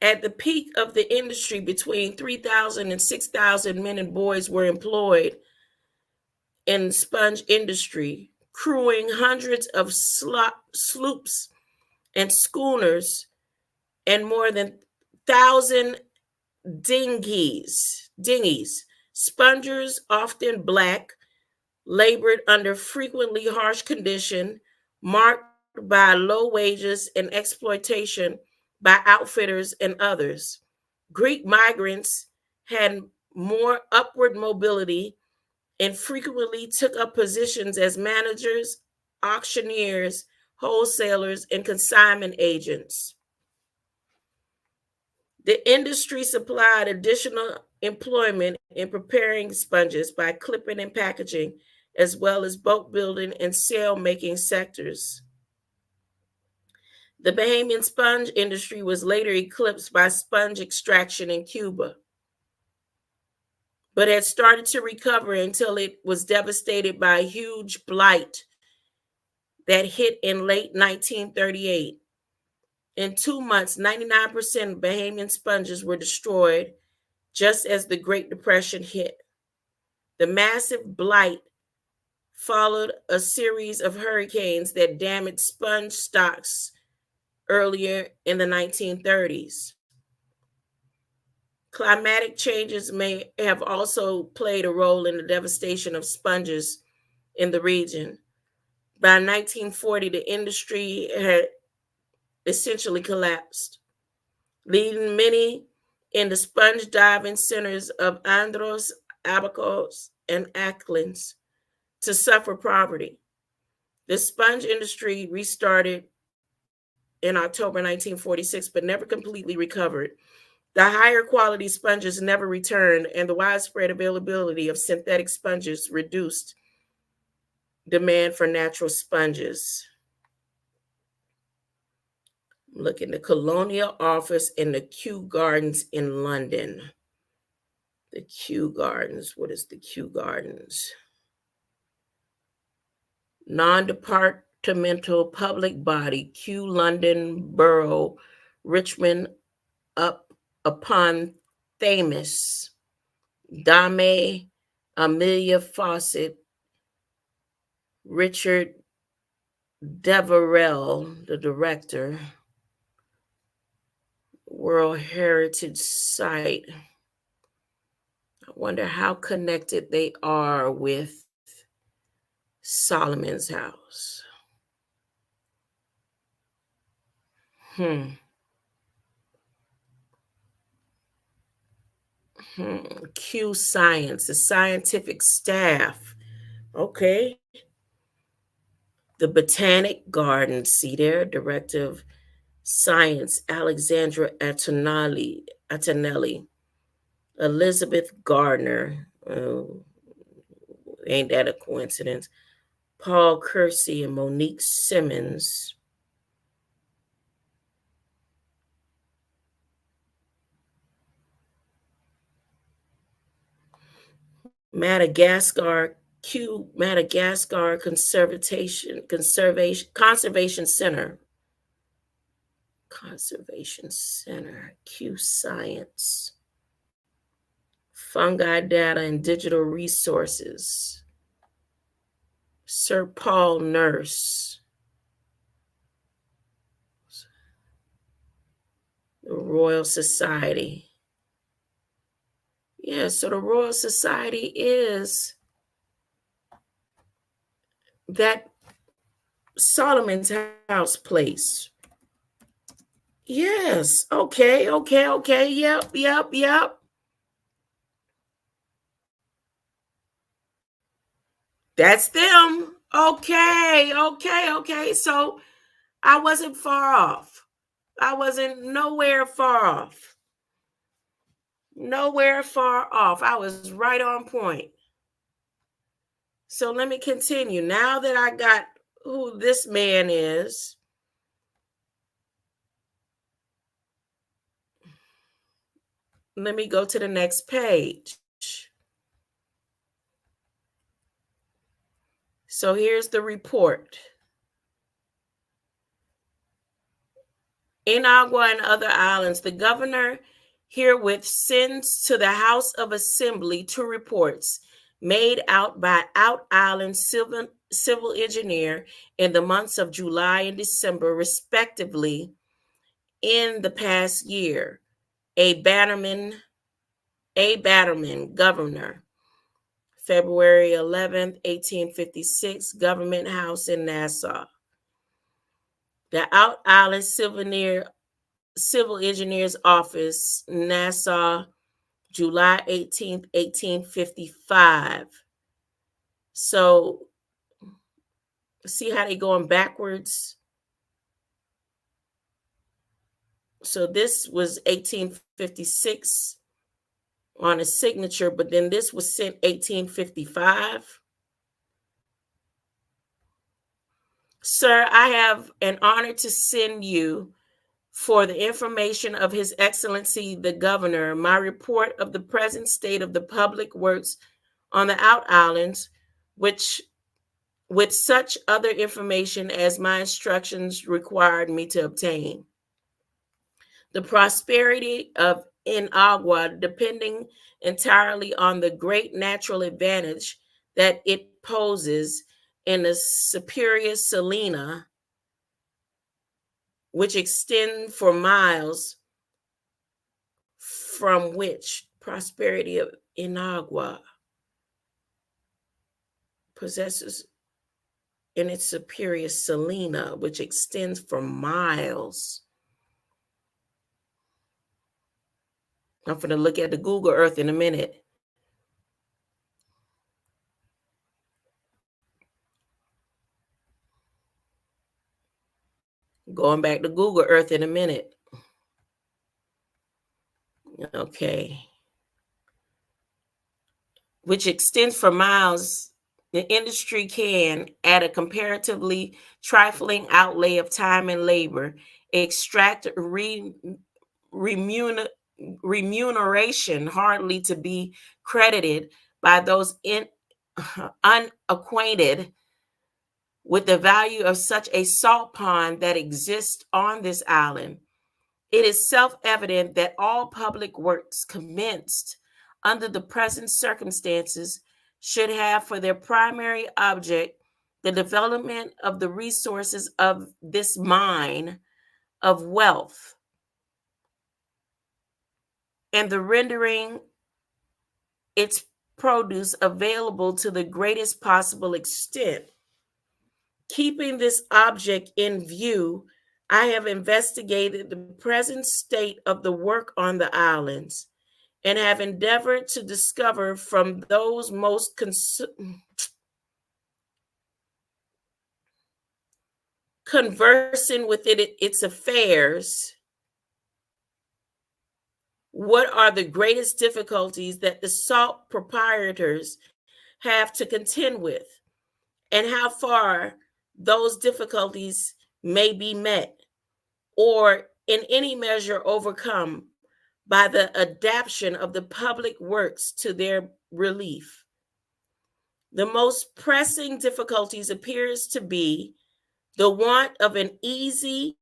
At the peak of the industry, between 3,000 and 6,000 men and boys were employed in the sponge industry, crewing hundreds of sloops and schooners and more than 1,000 dinghies. Spongers, often black, labored under frequently harsh conditions, marked by low wages and exploitation by outfitters and others. Greek migrants had more upward mobility and frequently took up positions as managers, auctioneers, wholesalers, and consignment agents. The industry supplied additional employment in preparing sponges by clipping and packaging, as well as boat building and sail making sectors. The Bahamian sponge industry was later eclipsed by sponge extraction in Cuba, but had started to recover until it was devastated by a huge blight that hit in late 1938. In 2 months, 99% of Bahamian sponges were destroyed, just as the Great Depression hit. The massive blight followed a series of hurricanes that damaged sponge stocks earlier in the 1930s. Climatic changes may have also played a role in the devastation of sponges in the region. By 1940, the industry had essentially collapsed, leaving many in the sponge diving centers of Andros, Abacos, and Acklands to suffer poverty. The sponge industry restarted in October 1946, but never completely recovered. The higher quality sponges never returned, and the widespread availability of synthetic sponges reduced demand for natural sponges. Look in the Colonial Office in the Kew Gardens in London. The Kew Gardens. What is the Kew Gardens? Non-departmental public body, Kew London Borough, Richmond up upon Thames. Dame Amelia Fawcett, Richard Deverell, the director. World Heritage Site. I wonder how connected they are with Solomon's house. Q Science, the scientific staff. Okay. The Botanic Gardens, see there, Director of Science, Alexandra Antonelli. Elizabeth Gardner, ain't that a coincidence? Paul Kersey and Monique Simmons. Madagascar Conservation Center. Conservation Center, Q Science. Fungi Data and Digital Resources. Sir Paul Nurse. The Royal Society. Yeah, so the Royal Society is that Solomon's House place. Yes. Okay. Yep. That's them. Okay. So I wasn't far off. I wasn't nowhere far off. I was right on point. So let me continue. Now that I got who this man is, let me go to the next page. So here's the report. In Agua and other islands, the governor herewith sends to the House of Assembly two reports made out by Out Island civil engineer in the months of July and December, respectively, in the past year. A Bannerman, governor, February 11th, 1856, Government House in Nassau. The Out Island Civil Engineer's Office, Nassau, July 18th, 1855. So, see how they're going backwards? So this was 1856 on a signature, but then this was sent 1855. Sir, I have an honor to send you, for the information of His Excellency the Governor, my report of the present state of the public works on the Out Islands, which, with such other information as my instructions required me to obtain. The prosperity of Inagua depending entirely on the great natural advantage that it poses in the superior salina, which extend for miles, from which prosperity of Inagua possesses in its superior salina, which extends for miles. I'm going to look at the Google Earth in a minute. going back to Google Earth in a minute. Okay. Which extends for miles, the industry can, at a comparatively trifling outlay of time and labor, extract remuneration hardly to be credited by those unacquainted with the value of such a salt pond that exists on this island. It is self-evident that all public works commenced under the present circumstances should have for their primary object the development of the resources of this mine of wealth and the rendering its produce available to the greatest possible extent. Keeping this object in view, I have investigated the present state of the work on the islands and have endeavored to discover from those most conversing with its affairs what are the greatest difficulties that the salt proprietors have to contend with, and how far those difficulties may be met or in any measure overcome by the adaptation of the public works to their relief. The most pressing difficulties appears to be the want of an easy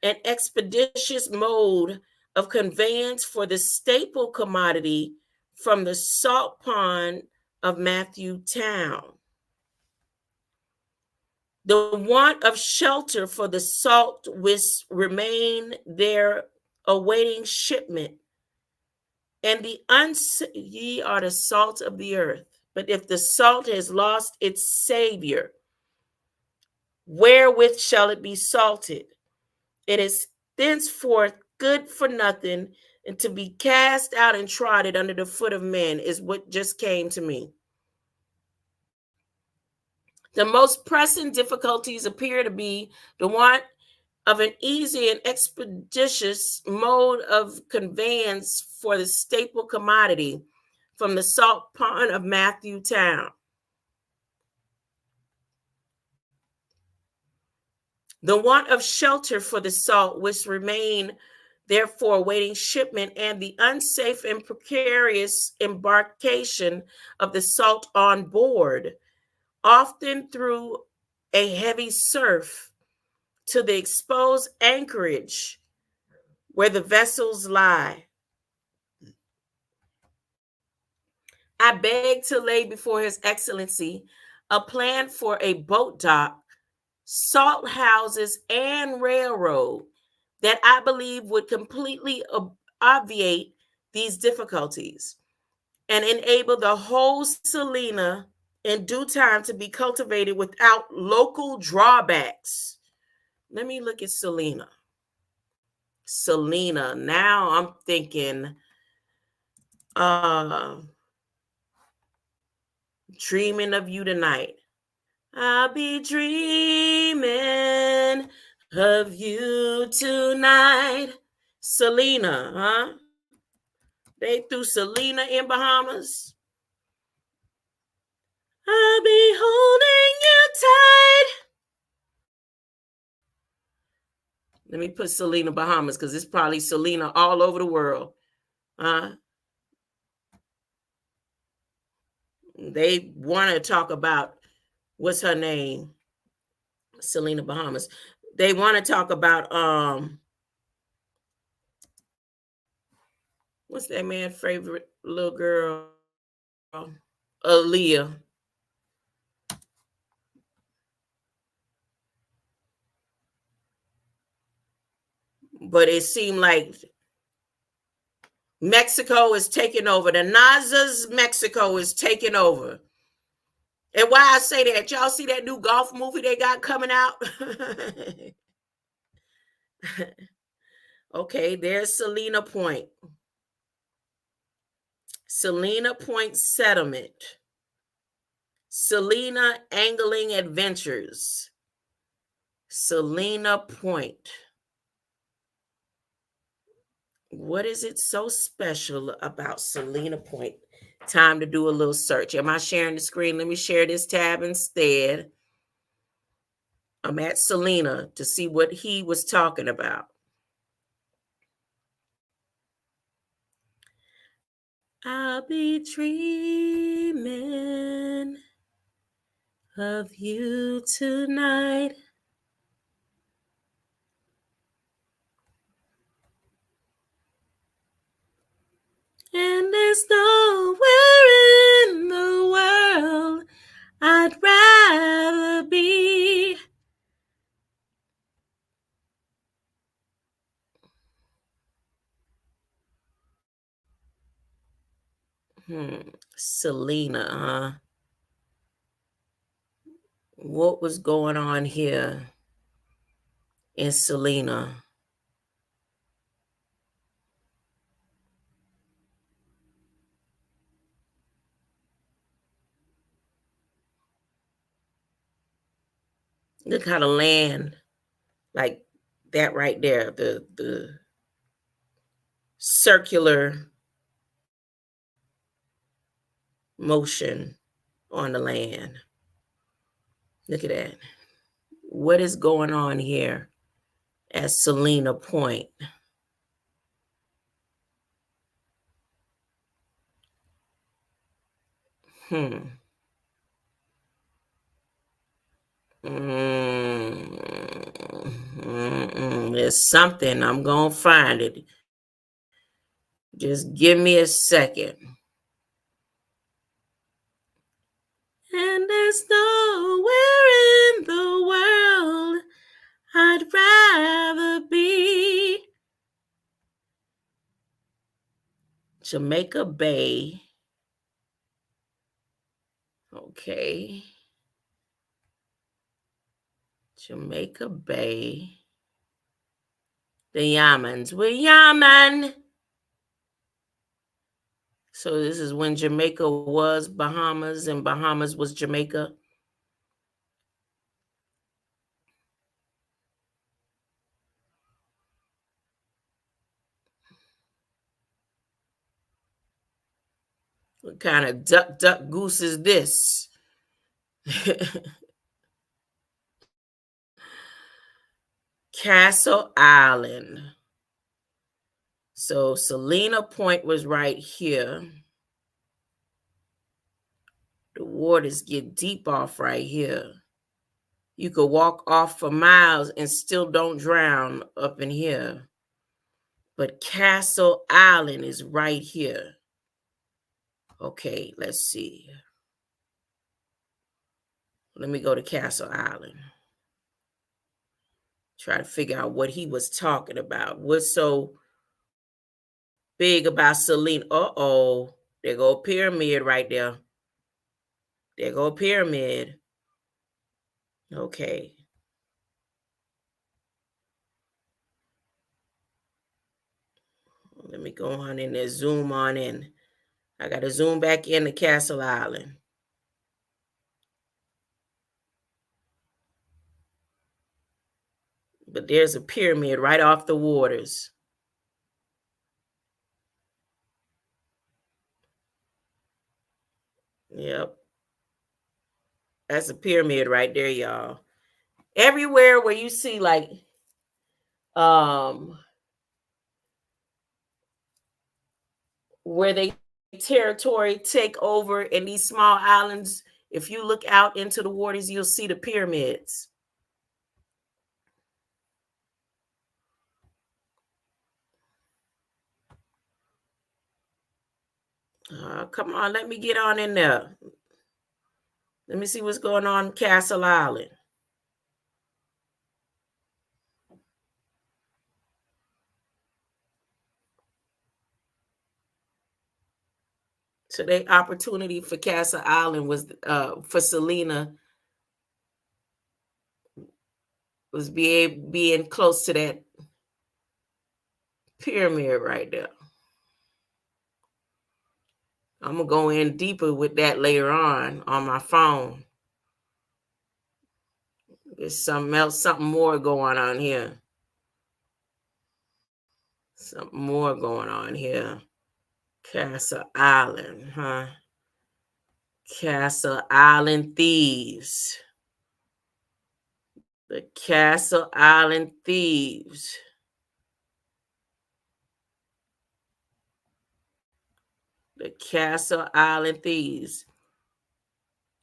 and expeditious mode of conveyance for the staple commodity from the salt pond of Matthew Town. The want of shelter for the salt which remain there awaiting shipment, and ye are the salt of the earth. But if the salt has lost its savior, wherewith shall it be salted? It is thenceforth good for nothing, and to be cast out and trodden under the foot of men, is what just came to me. The most pressing difficulties appear to be the want of an easy and expeditious mode of conveyance for the staple commodity from the salt pond of Matthew Town. The want of shelter for the salt which remain therefore awaiting shipment, and the unsafe and precarious embarkation of the salt on board, often through a heavy surf, to the exposed anchorage where the vessels lie. I beg to lay before His Excellency a plan for a boat dock, salt houses, and railroad that I believe would completely obviate these difficulties and enable the whole Salina in due time to be cultivated without local drawbacks. Let me look at Salina. Salina. Now I'm thinking dreaming of you tonight. I'll be dreaming of you tonight. Salina, huh? They threw Salina in Bahamas. I'll be holding you tight. Let me put Salina, Bahamas, because it's probably Salina all over the world. They want to talk about, what's her name? Salina, Bahamas. They want to talk about what's that man's favorite little girl? Aaliyah. But it seemed like Mexico is taking over. The Nazas Mexico is taking over. And why I say that, y'all see that new golf movie they got coming out? Okay, there's Salina Point. Salina Point Settlement. Salina Angling Adventures. Salina Point. What is it so special about Selena Point? Time to do a little search. Am I sharing the screen? Let me share this tab instead. I'm at Selena to see what he was talking about. I'll be dreaming of you tonight. And there's nowhere in the world I'd rather be. Selena, what was going on here in Selena? Look how the land, like that right there, the circular motion on the land. Look at that. What is going on here at Selena Point? There's something. I'm going to find it. Just give me a second. And there's nowhere in the world I'd rather be. Jamaica Bay. Okay. Jamaica Bay. The Yamans. We're Yaman. So this is when Jamaica was Bahamas and Bahamas was Jamaica. What kind of duck goose is this? Castle Island. So Selena Point was right here. The waters get deep off right here. You could walk off for miles and still don't drown up in here. But Castle Island is right here. Okay, let's see. Let me go to Castle Island. Try to figure out what he was talking about. What's so big about Selena? Uh-oh. There go a pyramid right there. There go a pyramid. Okay. Let me go on in there, zoom on in. I got to zoom back into Castle Island. But there's a pyramid right off the waters. Yep. That's a pyramid right there, y'all. Everywhere where you see like where they territory take over in these small islands, if you look out into the waters, you'll see the pyramids. Come on, let me get on in there. Let me see what's going on in Castle Island. So the opportunity for Castle Island was for Selena was being close to that pyramid right there. I'm gonna go in deeper with that later on my phone. There's something else, something more going on here. Something more going on here. Castle Island, huh? Castle Island thieves. The Castle Island thieves. The Castle Island thieves.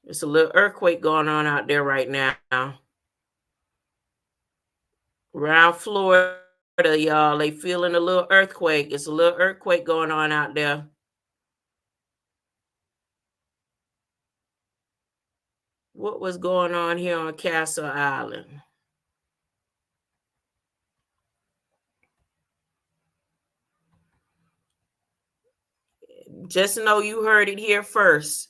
There's a little earthquake going on out there right now. Around Florida, y'all. They feeling a little earthquake. It's a little earthquake going on out there. What was going on here on Castle Island? Just know you heard it here first.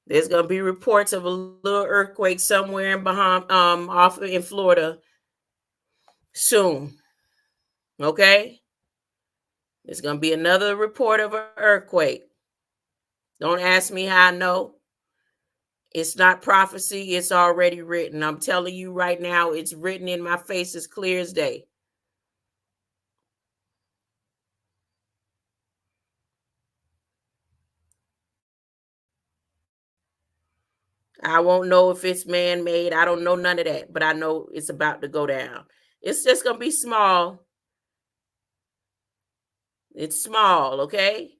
There's gonna be reports of a little earthquake somewhere in off in Florida soon. Okay, there's gonna be another report of an earthquake. Don't ask me how I know. It's not prophecy. It's already written. I'm telling you right now. It's written in my face as clear as day. I won't know if it's man-made. I don't know none of that, but I know it's about to go down. It's just gonna be small. It's small, okay?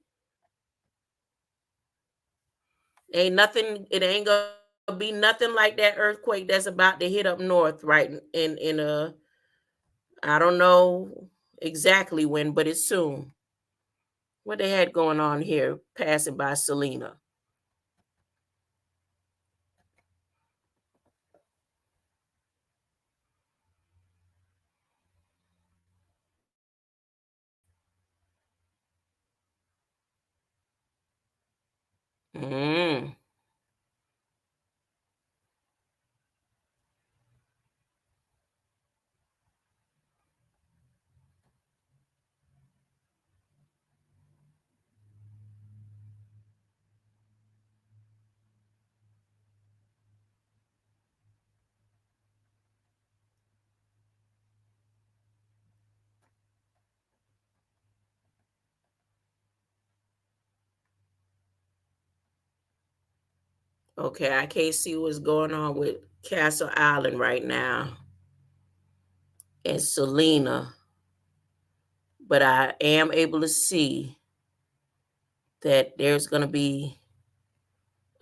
Ain't nothing. It ain't gonna be nothing like that earthquake that's about to hit up north, right? In a, I don't know exactly when, but it's soon. What they had going on here, passing by Selena. Mm. Okay, I can't see what's going on with Castle Island right now and Selena, but I am able to see that there's going to be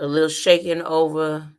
a little shaking over.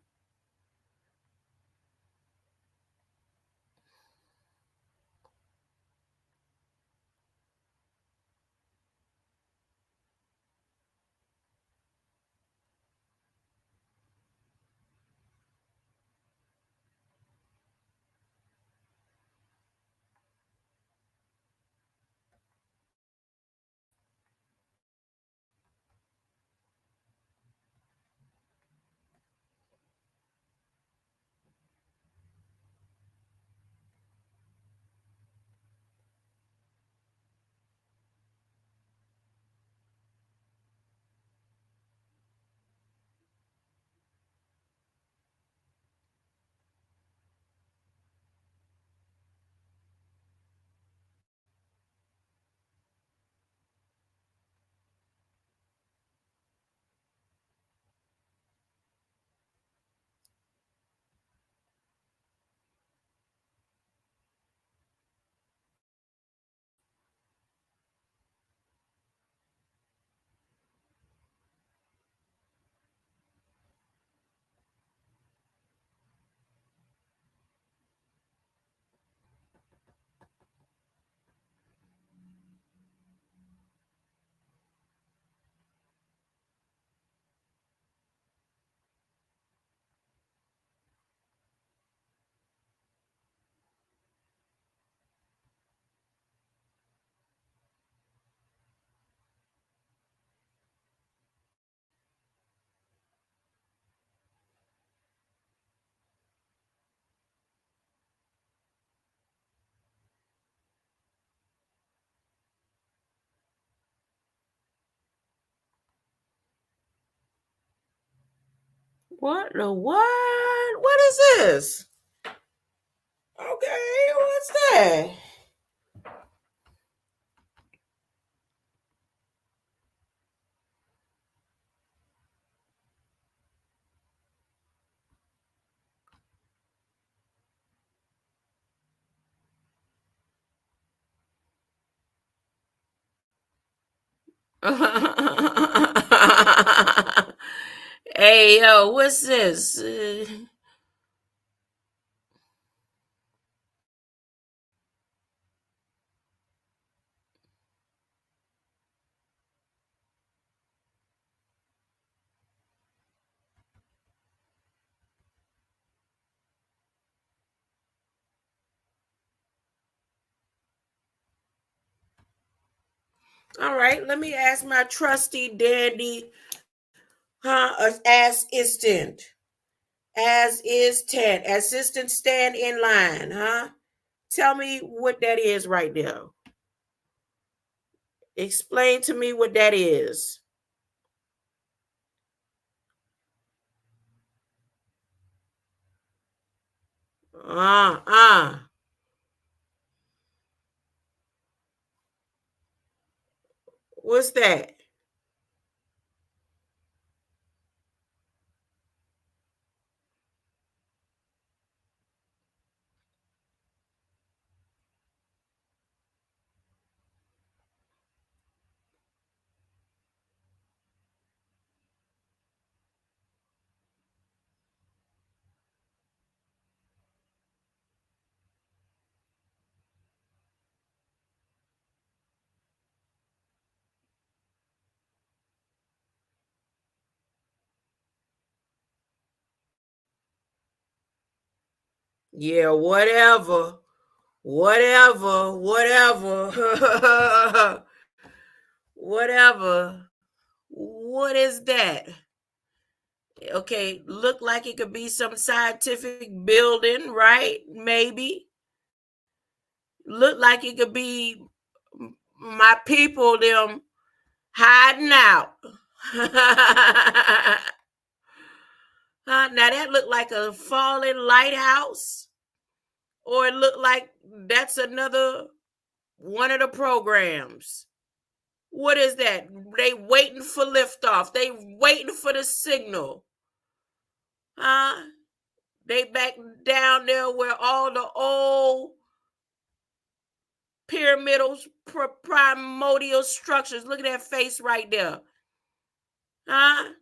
What the what? What is this? Okay, what's that? Hey, yo, what's this? All right, let me ask my trusty dandy, as assistant. As is 10. Assistant stand in line, huh? Tell me what that is right now. Explain to me what that is. Uh, uh. What's that? Yeah, whatever. Whatever. Whatever. Whatever. What is that? Okay, look like it could be some scientific building, right? Maybe. Look like it could be my people, them hiding out. Now that looked like a fallen lighthouse, or it looked like that's another one of the programs. What is that? They waiting for liftoff. They waiting for the signal. Huh? They back down there where all the old pyramidal primordial structures. Look at that face right there. Huh?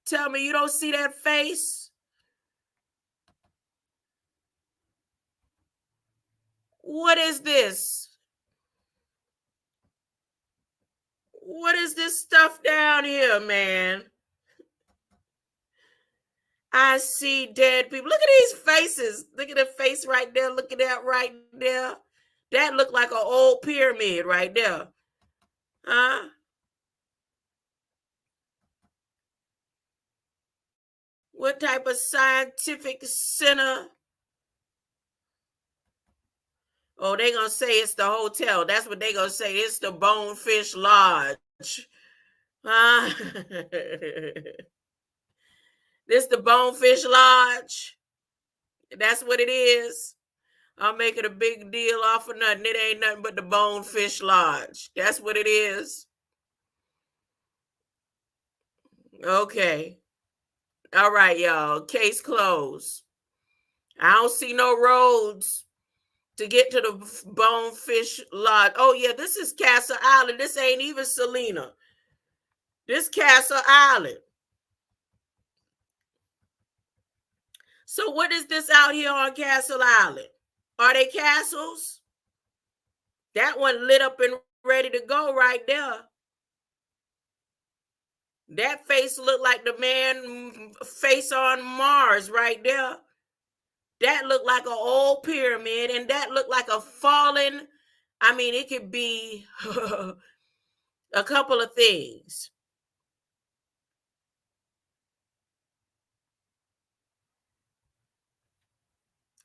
Tell me you don't see that face? What is this? What is this stuff down here, man? I see dead people. Look at these faces. Look at the face right there. Look at that right there. That looked like an old pyramid right there. Huh? What type of scientific center? Oh, they gonna say it's the hotel. That's what they gonna say. It's the Bonefish Lodge. Huh? This the Bonefish Lodge. That's what it is. I'm making a big deal off of nothing. It ain't nothing but the Bonefish Lodge. That's what it is. Okay. All right, y'all. Case closed. I don't see no roads to get to the Bonefish Lodge. Oh, yeah, this is Castle Island. This ain't even Selena. This Castle Island. So what is this out here on Castle Island? Are they castles? That one lit up and ready to go right there. That face looked like the man face on Mars right there. That looked like an old pyramid, and that looked like a fallen. I mean, it could be a couple of things.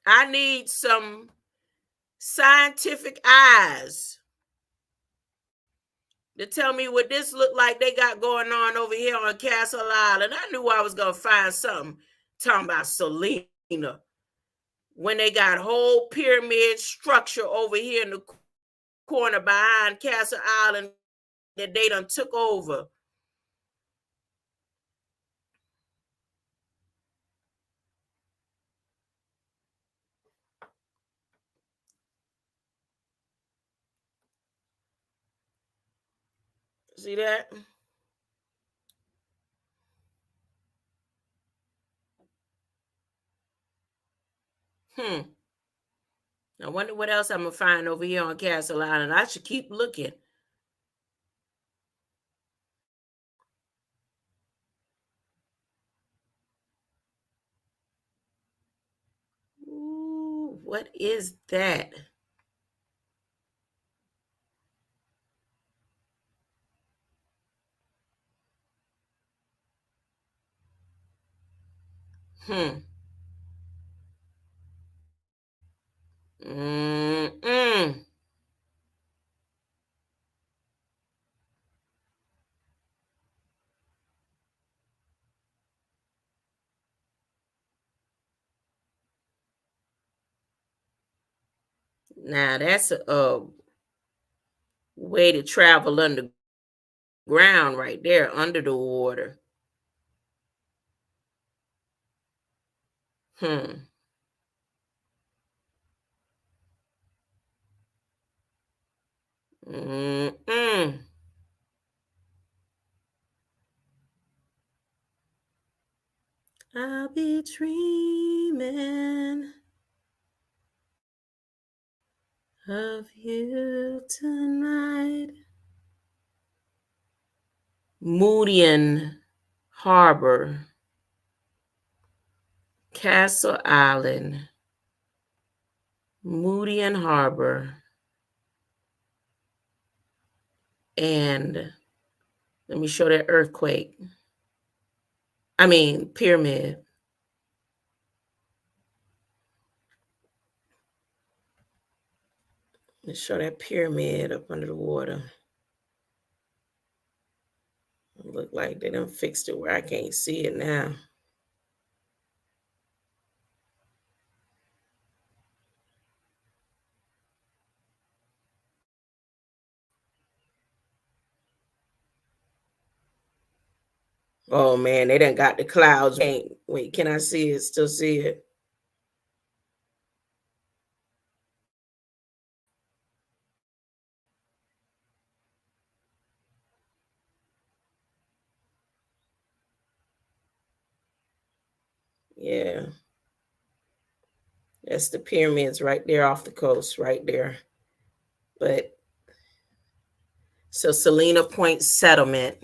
I need some scientific eyes to tell me what this look like they got going on over here on Castle Island. I knew I was gonna find something talking about Selena when they got whole pyramid structure over here in the corner behind Castle Island that they done took over. See that? I wonder what else I'm gonna find over here on Castle Island. I should keep looking. Ooh, what is that? Hmm. Mm-mm. Now that's a way to travel underground right there, under the water. Hmm. Mm-mm. I'll be dreaming of you tonight. Moodian Harbor, Castle Island, Moodian Harbor, and let me show that earthquake. I mean, pyramid. Let's show that pyramid up under the water. It look like they done fixed it where I can't see it now. Oh man, they done got the clouds. Wait, can I see it? Still see it? Yeah. That's the pyramids right there off the coast, right there. But so Salina Point Settlement,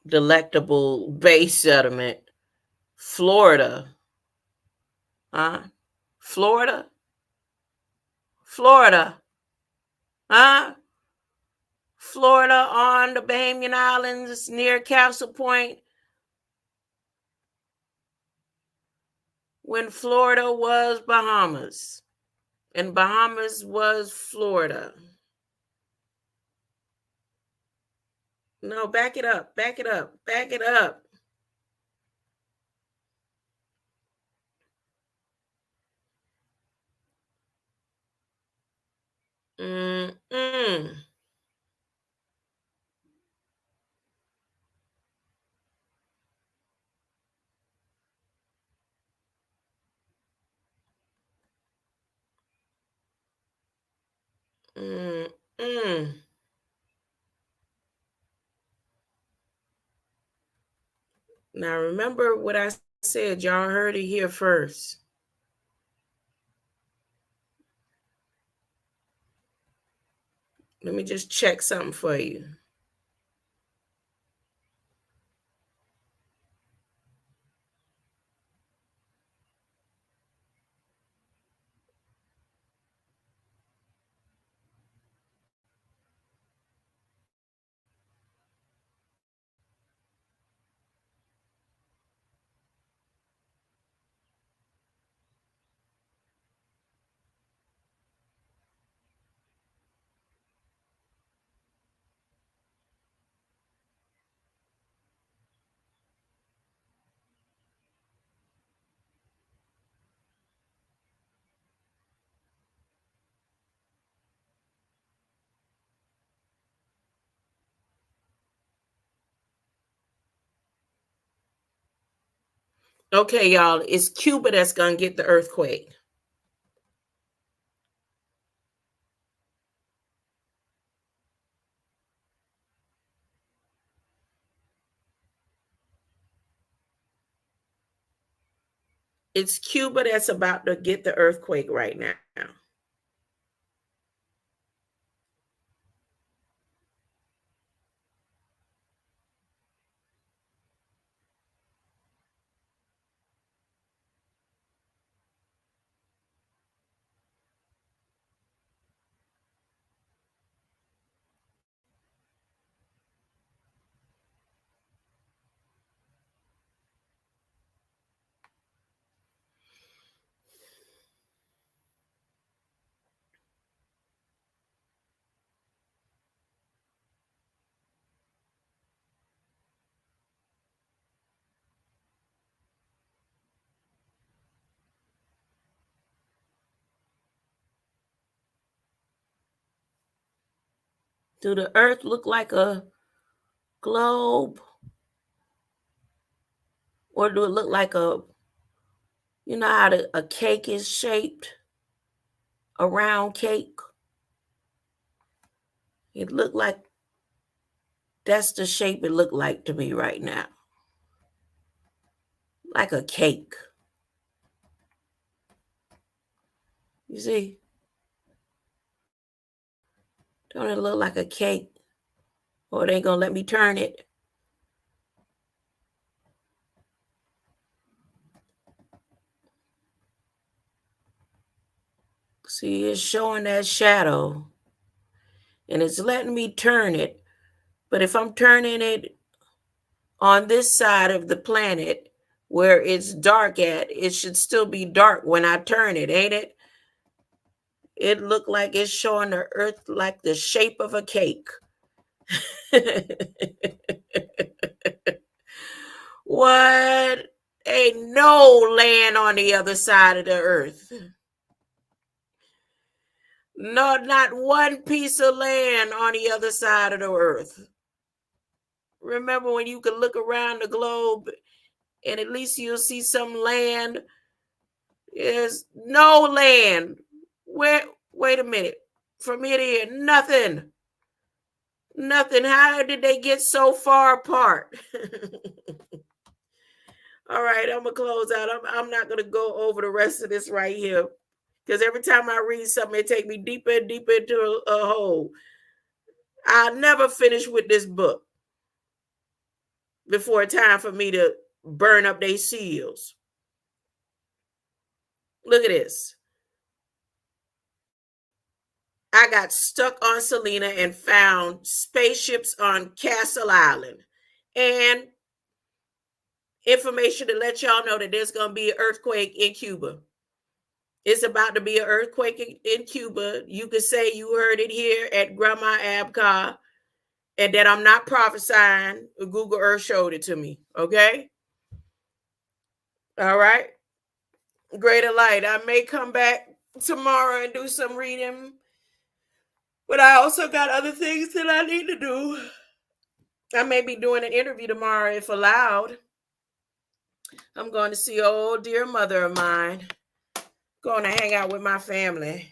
Delectable Bay Settlement, Florida. Huh? Florida? Florida. Huh? Florida on the Bahamian Islands near Castle Point when Florida was Bahamas and Bahamas was Florida. No, back it up. Back it up. Back it up. Mm-mm. Mm-mm. Now remember what I said. Y'all heard it here first. Let me just check something for you. Okay, y'all, it's Cuba that's gonna get the earthquake. It's Cuba that's about to get the earthquake right now. Do the earth look like a globe? Or do it look like you know how a cake is shaped? A round cake? It looked like that's the shape it looked like to me right now. Like a cake. You see? Don't it look like a cake? Or they gonna let me turn it? See, it's showing that shadow. And it's letting me turn it. But if I'm turning it on this side of the planet where it's dark at, it should still be dark when I turn it, ain't it? It looked like it's showing the earth like the shape of a cake. What? Ain't no land on the other side of the earth. No, not one piece of land on the other side of the earth. Remember when you could look around the globe and at least you'll see some land? There's no land. Wait a minute. From here to here, nothing. Nothing. How did they get so far apart? All right, I'm gonna close out. I'm not gonna go over the rest of this right here because every time I read something, it takes me deeper and deeper into a hole. I'll never finish with this book before it's time for me to burn up their seals. Look at this. I got stuck on Selena and found spaceships on Castle Island. And information to let y'all know that there's going to be an earthquake in Cuba. It's about to be an earthquake in Cuba. You could say you heard it here at Grandma Abka and that I'm not prophesying. Google Earth showed it to me. Okay? All right? Greater light. I may come back tomorrow and do some reading, but I also got other things that I need to do. I may be doing an interview tomorrow if allowed. I'm going to see an old dear mother of mine. Going to hang out with my family.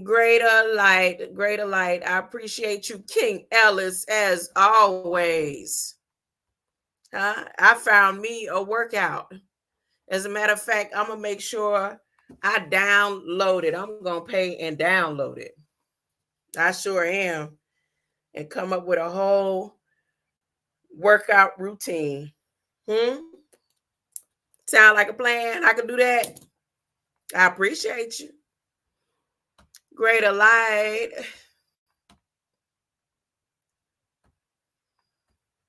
Greater light, greater light. I appreciate you, King Ellis, as always. I found me a workout. As a matter of fact, I'm going to make sure I download it. I'm going to pay and download it. I sure am. And come up with a whole workout routine. Sound like a plan? I can do that. I appreciate you. Greater light.